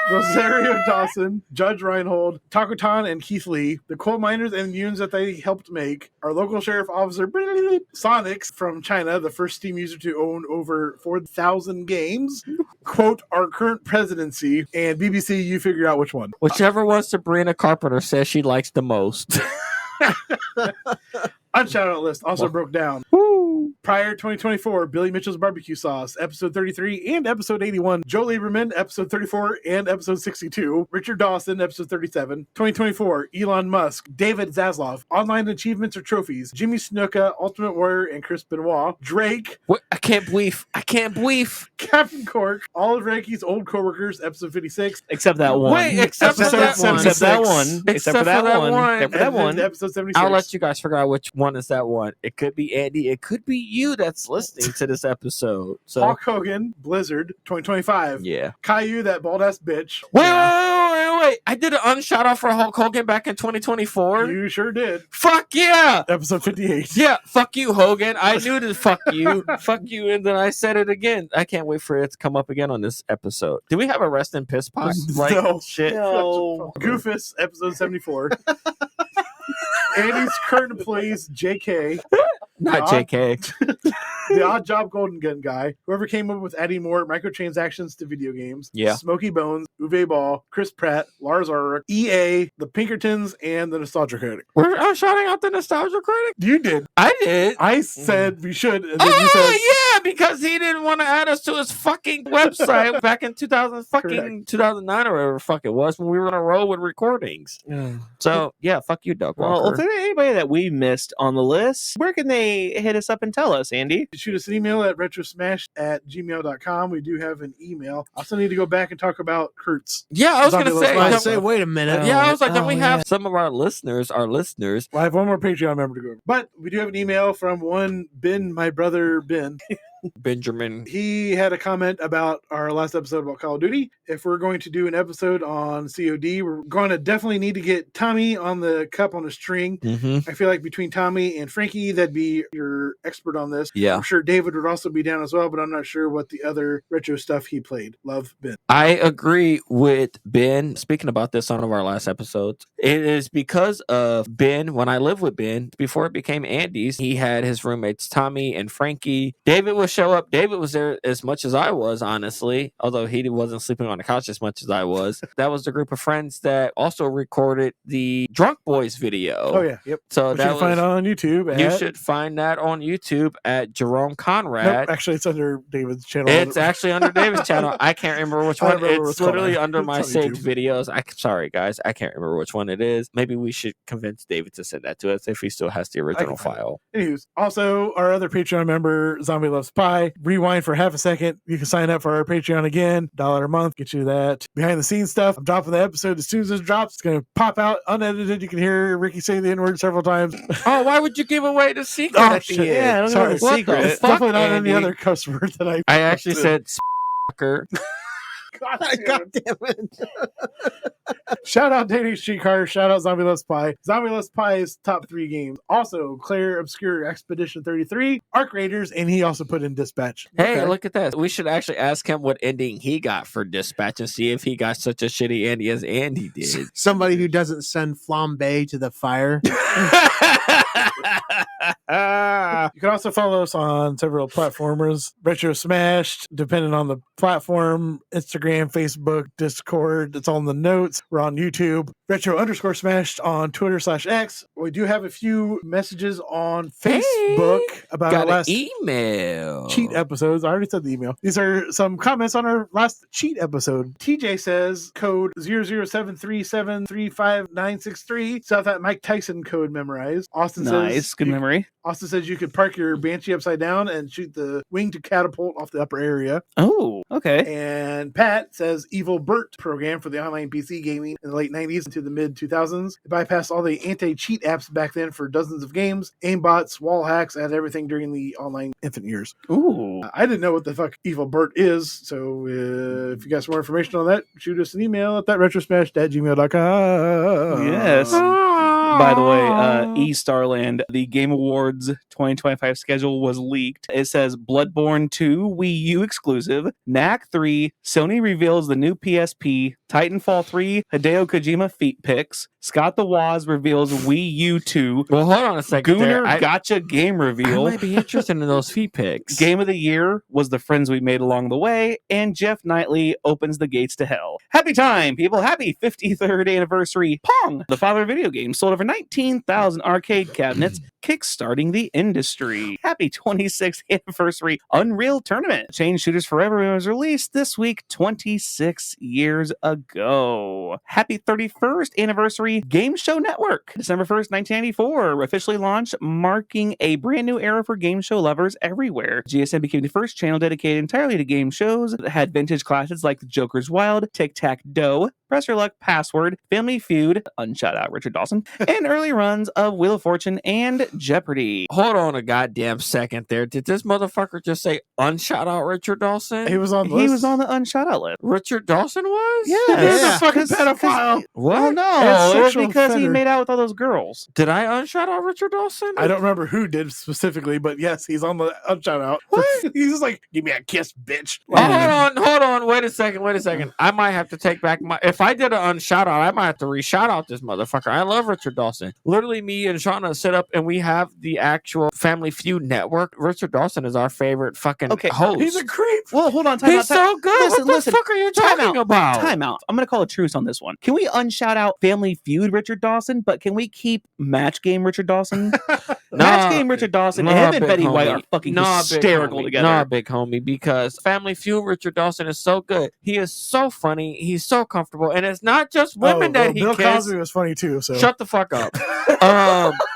Rosario Dawson, Judge Reinhold, Takutan and Keith Lee, the coal miners and unions that they helped make, our local sheriff officer, Sonics from China, the first Steam user to own over 4,000 games, quote, our current presidency, and BBC, you figure out which one. Whichever one Sabrina Carpenter says she likes the most. Unshoutout list also broke down. Prior 2024, Billy Mitchell's Barbecue Sauce, episode 33 and episode 81. Joe Lieberman, episode 34 and episode 62. Richard Dawson, episode 37. 2024, Elon Musk, David Zaslav, Online Achievements or Trophies, Jimmy Snuka, Ultimate Warrior, and Chris Benoit. Drake. What? I can't believe. Captain Cork, all of Ranky's old coworkers, episode 56. Except that one. Wait, except for that one. Except that one. Except for that one. Except for that one. Episode 76. I'll let you guys figure out which one is that one. It could be Andy. It could be you that's listening to this episode. So Hulk Hogan, Blizzard, 2025. Yeah. Caillou, that bald ass bitch. Wait. I did an unshout out for Hulk Hogan back in 2024. You sure did. Fuck yeah. Episode 58. Yeah, fuck you, Hogan. I knew to fuck you. Fuck you, and then I said it again. I can't wait for it to come up again on this episode. Do we have a rest in piss pot? No. Shit. No. Goofus, episode 74. Andy's current employees, JK. Not JK. The Odd Job Golden Gun guy. Whoever came up with adding more microtransactions to video games. Yeah. Smokey Bones, Uwe Ball, Chris Pratt, Lars Ulrich, EA, the Pinkertons, and the Nostalgia Critic. We're shouting out the Nostalgia Critic? You did. I did. I said we should. And then you said, yeah, because he didn't want to add us to his fucking website back in 2009 or whatever the fuck it was when we were on a roll with recordings. So, yeah, fuck you, Doug Walker. Well, if there's anybody that we missed on the list, where can they hit us up and tell us, Andy? shoot us an email at retrosmash@gmail.com. We do have an email. I also need to go back and talk about Kurtz. Yeah, I was going to say, wait a minute. Yeah, I was like, don't we have some of our listeners? Well, I have one more Patreon member to go over. But we do have an email from one Ben, my brother Ben. Benjamin. He had a comment about our last episode about Call of Duty. If we're going to do an episode on COD, we're going to definitely need to get Tommy on the cup on a string. Mm-hmm. I feel like between Tommy and Frankie, that'd be your expert on this. Yeah. I'm sure David would also be down as well, but I'm not sure what the other retro stuff he played. Love, Ben. I agree with Ben. Speaking about this on one of our last episodes, it is because of Ben. When I lived with Ben, before it became Andy's, he had his roommates Tommy and Frankie. David would show up. David was there as much as I was, honestly, although he wasn't sleeping on the couch as much as I was. That was the group of friends that also recorded the Drunk Boys video. Oh, yeah. Yep. So you should find it on YouTube. You should find that on YouTube at Jerome Conrad. Nope, actually, it's under David's channel. It's actually under David's channel. I can't remember which one. It's literally under my saved videos. Sorry, guys. I can't remember which one it is. Maybe we should convince David to send that to us if he still has the original file. Anyways, also, our other Patreon member, Zombie Loves Pie. Rewind for half a second. You can sign up for our Patreon again. $1 a month. Get you that behind the scenes stuff. I'm dropping the episode as soon as it drops. It's going to pop out unedited. You can hear Ricky say the N-word several times. Oh, why would you give away the secret at the end? Yeah, I don't know the secret. It's definitely not any other customer that I actually said "fucker." God damn it. Shout out Dating Streetcar. Shout out Zombie Loves Pie. Zombie Loves Pie's top 3 games. Also, Claire Obscure Expedition 33, Arc Raiders, and he also put in Dispatch. Hey, look at that. We should actually ask him what ending he got for Dispatch and see if he got such a shitty ending as Andy did. Somebody who doesn't send flambe to the fire. You can also follow us on several platformers. Retro Smashed, depending on the platform, Instagram, Facebook, Discord. It's all in the notes. We're on YouTube. Retro_Smashed on Twitter/X. We do have a few messages on Facebook about our last email cheat episodes. I already said the email. These are some comments on our last cheat episode. TJ says code 007373593. Still have that Mike Tyson code memorized. Austin says good memory. Austin says you could park your Banshee upside down and shoot the wing to catapult off the upper area. Oh, okay. And Pat says Evil Bert program for the online PC gaming in the late 90s into the mid 2000s. It bypassed all the anti-cheat apps back then for dozens of games, aimbots, wall hacks, and everything during the online infant years. Ooh. I didn't know what the fuck Evil Bert is, so if you got some more information on that, shoot us an email at thatretrosmash@gmail.com. Yes. By the way, Starland, the Game Awards 2025 schedule was leaked. It says Bloodborne 2 Wii U exclusive, Knack 3, Sony reveals the new PSP, Titanfall 3, Hideo Kojima feet pics, Scott the Woz reveals Wii U 2. Well, hold on a second. Gooner Gotcha game reveal. I might be interested in those feet pics. Game of the year was the friends we made along the way, and Jeff Knightley opens the gates to hell. Happy time, people. Happy 53rd anniversary. Pong, the father of video games, sold over 19,000 arcade cabinets, kickstarting the industry. Happy 26th anniversary Unreal Tournament. Change Shooters Forever was released this week 26 years ago. Happy 31st anniversary Game Show Network. December 1st, 1994, officially launched, marking a brand new era for game show lovers everywhere. GSM became the first channel dedicated entirely to game shows that had vintage classics like The Joker's Wild, Tic-Tac-Doe, Press Your Luck, Password, Family Feud, unshot out Richard Dawson, and early runs of Wheel of Fortune and Jeopardy. Hold on a goddamn second there. Did this motherfucker just say unshot out Richard Dawson? He was on the unshot out list. Richard Dawson was? Yeah. He's a fucking pedophile. What? Well, no, It's it was sexual because he offender. made out with all those girls. Did I unshot out Richard Dawson? I don't remember who did specifically, but yes, he's on the shout out. What? He's just like, give me a kiss, bitch. Oh, hold on. Wait a second. I might have to take back my... If I did an unshout out, I might have to re-shout out this motherfucker. I love Richard Dawson. Literally, me and Shauna sit up and we have the actual Family Feud network. Richard Dawson is our favorite fucking host. He's a creep. Well, hold on. He's so good. What the fuck are you talking about? Time out. I'm going to call a truce on this one. Can we unshout out Family Feud Richard Dawson, but can we keep Match Game Richard Dawson? Match Game Richard Dawson and him and Betty White are fucking hysterical together. Nah, big homie, because Family Feud Richard Dawson is so good. He is so funny. He's so comfortable. And it's not just women that he Bill kisses. Cosby was funny too. So Shut the fuck up.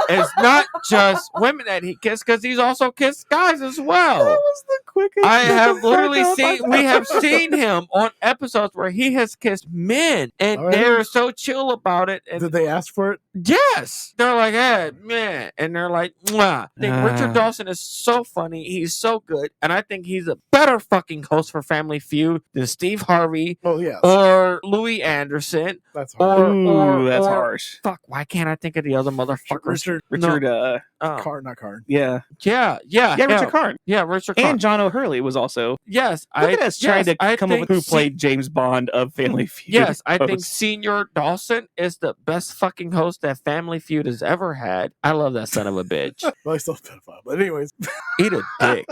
It's not just women that he kissed, because he's also kissed guys as well. That was the quickest. I have literally we have seen him on episodes where he has kissed men, and they're so chill about it. And did they ask for it? yes, they're like, hey, man, and they're like, mwah. I think Richard Dawson is so funny. He's so good, and I think he's a better fucking host for Family Feud than Steve Harvey. Oh yeah, Or Louis Anderson. that's hard. That's harsh. Fuck, why can't I think of the other motherfuckers? Richard, Card, not Card. yeah, Richard Karn. Yeah, Richard Karn. And John O'Hurley was also. Yes, Look at us trying to come up with who played James Bond of Family Feud. Yes, I think Senior Dawson is the best fucking host that Family Feud has ever had. I love that son of a bitch. Well, he's still a pedophile, but anyways. Eat a dick.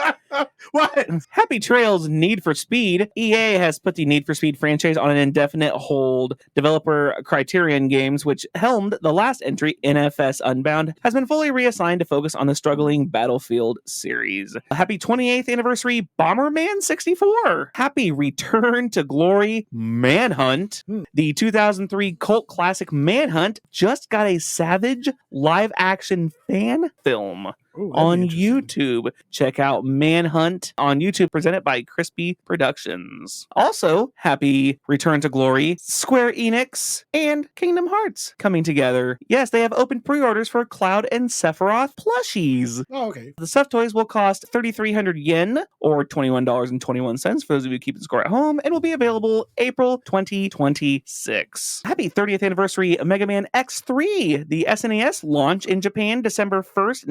What? Happy Trails Need for Speed. EA has put the Need for Speed franchise on an indefinite hold. Developer Criterion Games, which helmed the last entry, NFS Unbound, has been fully reassigned to focus on the struggling Battlefield series. Happy 28th anniversary Bomberman 64. Happy return to glory Manhunt. The 2003 cult classic Manhunt just got a Savage live action fan film. Ooh, on YouTube. Check out Manhunt on YouTube, presented by Crispy Productions. Also, happy return to glory, Square Enix and Kingdom Hearts coming together. Yes, they have opened pre-orders for Cloud and Sephiroth plushies. Oh, okay. The stuffed toys will cost 3,300 yen or $21.21 for those of you keeping score at home, and will be available April 2026. Happy 30th anniversary Mega Man X3. The SNES launch in Japan December 1st,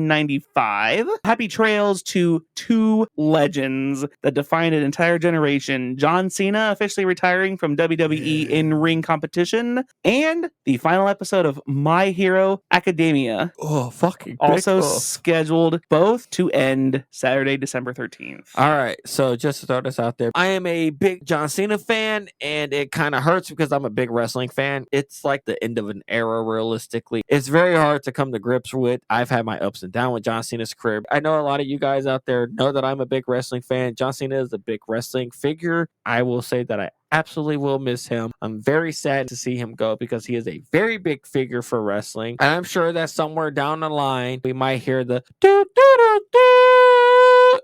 1995. Happy trails to two legends that defined an entire generation. John Cena officially retiring from WWE in-ring competition, and the final episode of My Hero Academia. Oh, fucking also scheduled both to end Saturday, December 13th. All right, so just to throw this out there, I am a big John Cena fan, and it kind of hurts because I'm a big wrestling fan. It's like the end of an era, realistically. It's very hard to come to grips with. I've had my ups and downs with John Cena's career. I know a lot of you guys out there know that I'm a big wrestling fan. John Cena is a big wrestling figure. I will say that I absolutely will miss him. I'm very sad to see him go because he is a very big figure for wrestling. And I'm sure that somewhere down the line, we might hear the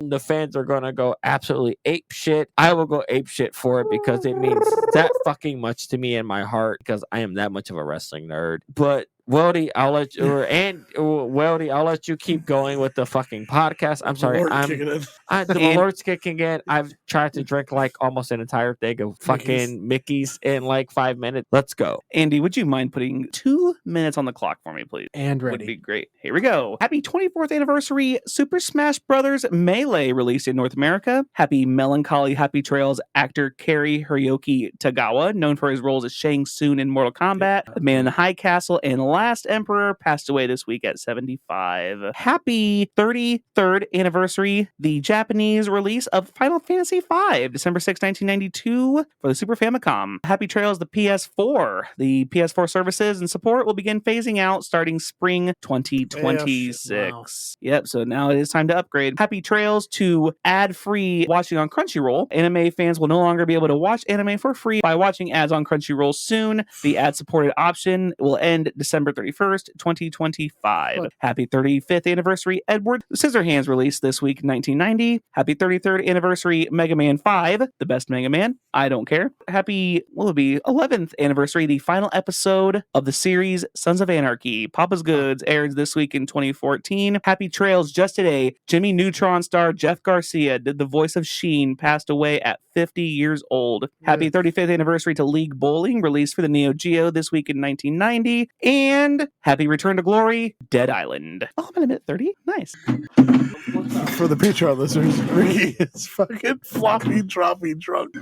the fans are gonna go absolutely ape shit. I will go ape shit for it because it means that fucking much to me in my heart because I am that much of a wrestling nerd. But Weldy, I'll let you, Weldy, I'll let you keep going with the fucking podcast. I'm sorry, the Lord's kicking in. I've tried to drink like almost an entire thing of fucking Mickey's in like 5 minutes. Let's go. Andy, would you mind putting 2 minutes on the clock for me, please? And ready. Would be great. Here we go. Happy 24th anniversary Super Smash Bros. Melee released in North America. Happy melancholy Happy Trails actor Cary Hiroki Tagawa, known for his roles as Shang Tsung in Mortal Kombat, The Man in the High Castle, and Last Emperor, passed away this week at 75. Happy 33rd anniversary, the Japanese release of Final Fantasy V, December 6, 1992, for the Super Famicom. Happy trails, the PS4. The PS4 services and support will begin phasing out starting spring 2026. Wow. Yep, so now it is time to upgrade. Happy trails to ad-free watching on Crunchyroll. Anime fans will no longer be able to watch anime for free by watching ads on Crunchyroll soon. The ad-supported option will end December 31st, 2025. What? Happy 35th anniversary Edward Scissorhands released this week, 1990. Happy 33rd anniversary Mega Man 5, the best Mega Man. I don't care. Happy, will it be 11th anniversary, the final episode of the series Sons of Anarchy. Papa's Goods airs this week in 2014. Happy trails just today. Jimmy Neutron star Jeff Garcia did the voice of Sheen, passed away at 50 years old. Happy 35th anniversary to League Bowling, released for the Neo Geo this week in 1990. And happy return to glory, Dead Island. Oh, I'm at 30. Nice. For the Patreon listeners, Ricky is fucking floppy, droppy drunk.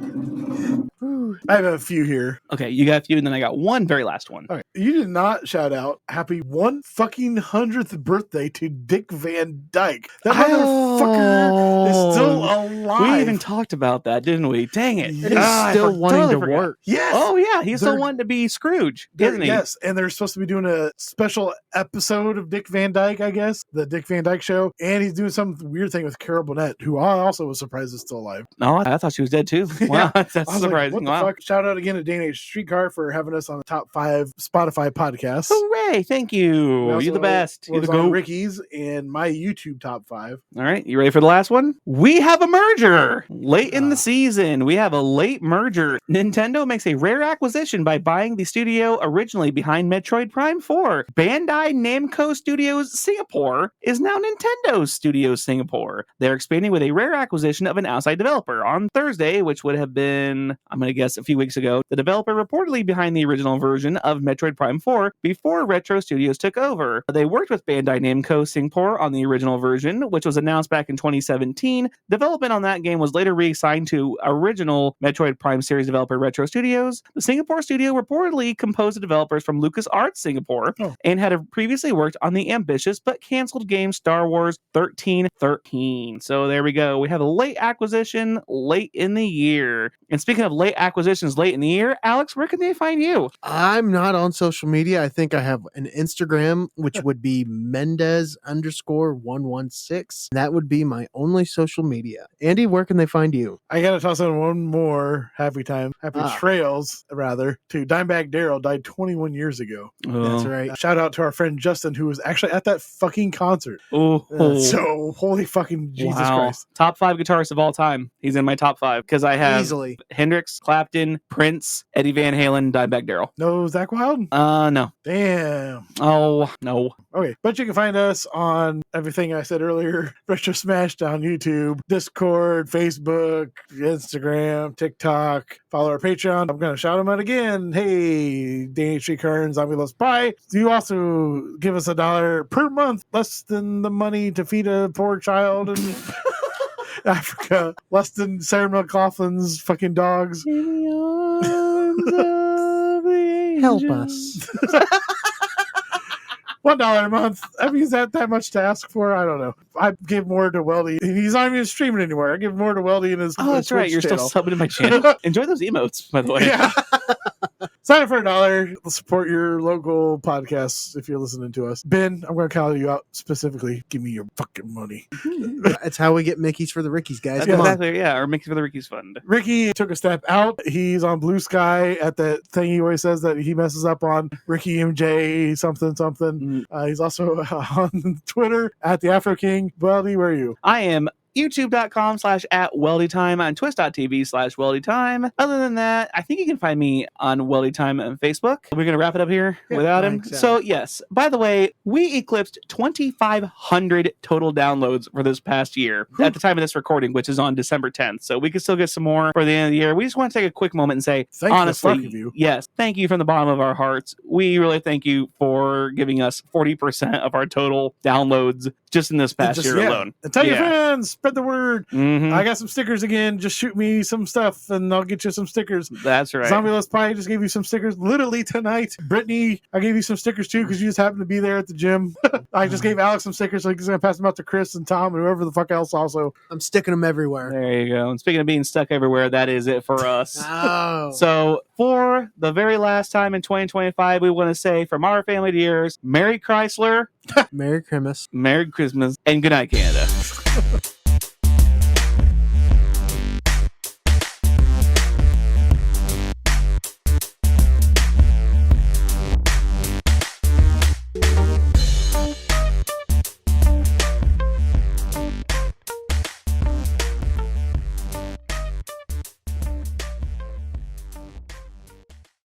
I have a few here. Okay, you got a few, and then I got one very last one. Okay. You did not shout out happy 100th birthday to Dick Van Dyke. That motherfucker is still alive. We even talked about that, didn't we? Dang it. He's still wanting to work. Yes. Oh, yeah. He's still wanting to be Scrooge, isn't he? Yes, and they're supposed to be doing a special episode of Dick Van Dyke, I guess. The Dick Van Dyke Show. And he's doing some weird thing with Carol Burnett, who I also was surprised is still alive. No, I thought she was dead too. Wow, that's surprising. Like, what the fuck? Shout out again to Day and Age Streetcar for having us on the top 5 Spotify podcasts. Hooray! Thank you. You're the best. You're the GOAT. Ricky's and my YouTube top 5. All right, you ready for the last one? We have a merger late in the season. We have a late merger. Nintendo makes a rare acquisition by buying the studio originally behind Metroid Prime 4. Bandai Namco Studios Singapore is now Nintendo Studios Singapore. They're expanding with a rare acquisition of an outside developer. On Thursday, which would have been, I'm going to guess, a few weeks ago, the developer reportedly behind the original version of Metroid Prime 4 before Retro Studios took over. They worked with Bandai Namco Singapore on the original version, which was announced back in 2017. Development on that game was later reassigned to original Metroid Prime series developer Retro Studios. The Singapore studio reportedly composed of developers from LucasArts Singapore and had previously worked on the ambitious but canceled game Star Wars 1313. So there we go. We have a late acquisition late in the year. And speaking of late acquisitions late in the year, Alex, where can they find you? I'm not on social media. I think I have an Instagram, which would be Mendez_116. That would be my only social media. Andy, where can they find you? I got to toss in one more happy trails, rather, to Dimebag Darrell, died 21 years ago. That's right. Shout out to our friend Justin, who was actually at that fucking concert. So, holy fucking Jesus Christ. Top 5 guitarists of all time. He's in my top 5 because I have easily Hendrix, Clapton, Prince, Eddie Van Halen, Dimebag Darrell. No Zach Wilde? No. Damn. Oh, no. Okay, but you can find us on everything I said earlier. Retro Smash on YouTube, Discord, Facebook, Instagram, TikTok. Follow our Patreon. I'm going to shout them out again. Hey, Danny Tree Kern, Zombie Loves Pie. You also give us $1 per month, less than the money to feed a poor child in Africa, less than Sarah McLaughlin's fucking dogs. Help us. $1 a month. I mean, is that much to ask for? I don't know. I give more to Weldy. He's not even streaming anymore. I give more to Weldy and his. Oh, that's Twitch right. You're channel. still subbing to my channel. Enjoy those emotes, by the way. Yeah. Sign up for $1. Support your local podcasts if you're listening to us. Ben, I'm going to call you out specifically. Give me your fucking money. That's how we get Mickeys for the Rickies, guys. That's Come on. exactly, yeah. Or Mickey's for the Ricky's Fund. Ricky took a step out. He's on Blue Sky at that thing he always says that he messes up on. Ricky MJ something. He's also on Twitter at the Afro King. Weldy, where are you? I am youtube.com/@weldytime on twitch.tv/weldytime. Other than that, I think you can find me on weldytime on Facebook. We're going to wrap it up here without him. So yes, by the way, we eclipsed 2,500 total downloads for this past year at the time of this recording, which is on December 10th. So we could still get some more for the end of the year. We just want to take a quick moment and say, honestly, yes, thank you from the bottom of our hearts. We really thank you for giving us 40% of our total downloads just in this past year alone. And tell your friends, spread the word. Mm-hmm. I got some stickers again. Just shoot me some stuff and I'll get you some stickers. That's right. Zombie Loves Pie just gave you some stickers literally tonight. Brittany, I gave you some stickers too because you just happened to be there at the gym. I just gave Alex some stickers, so he's going to pass them out to Chris and Tom and whoever the fuck else also. I'm sticking them everywhere. There you go. And speaking of being stuck everywhere, that is it for us. Oh. So for the very last time in 2025, we want to say from our family to yours, Merry Chrysler, Merry Christmas. Merry Christmas, and good night, Canada.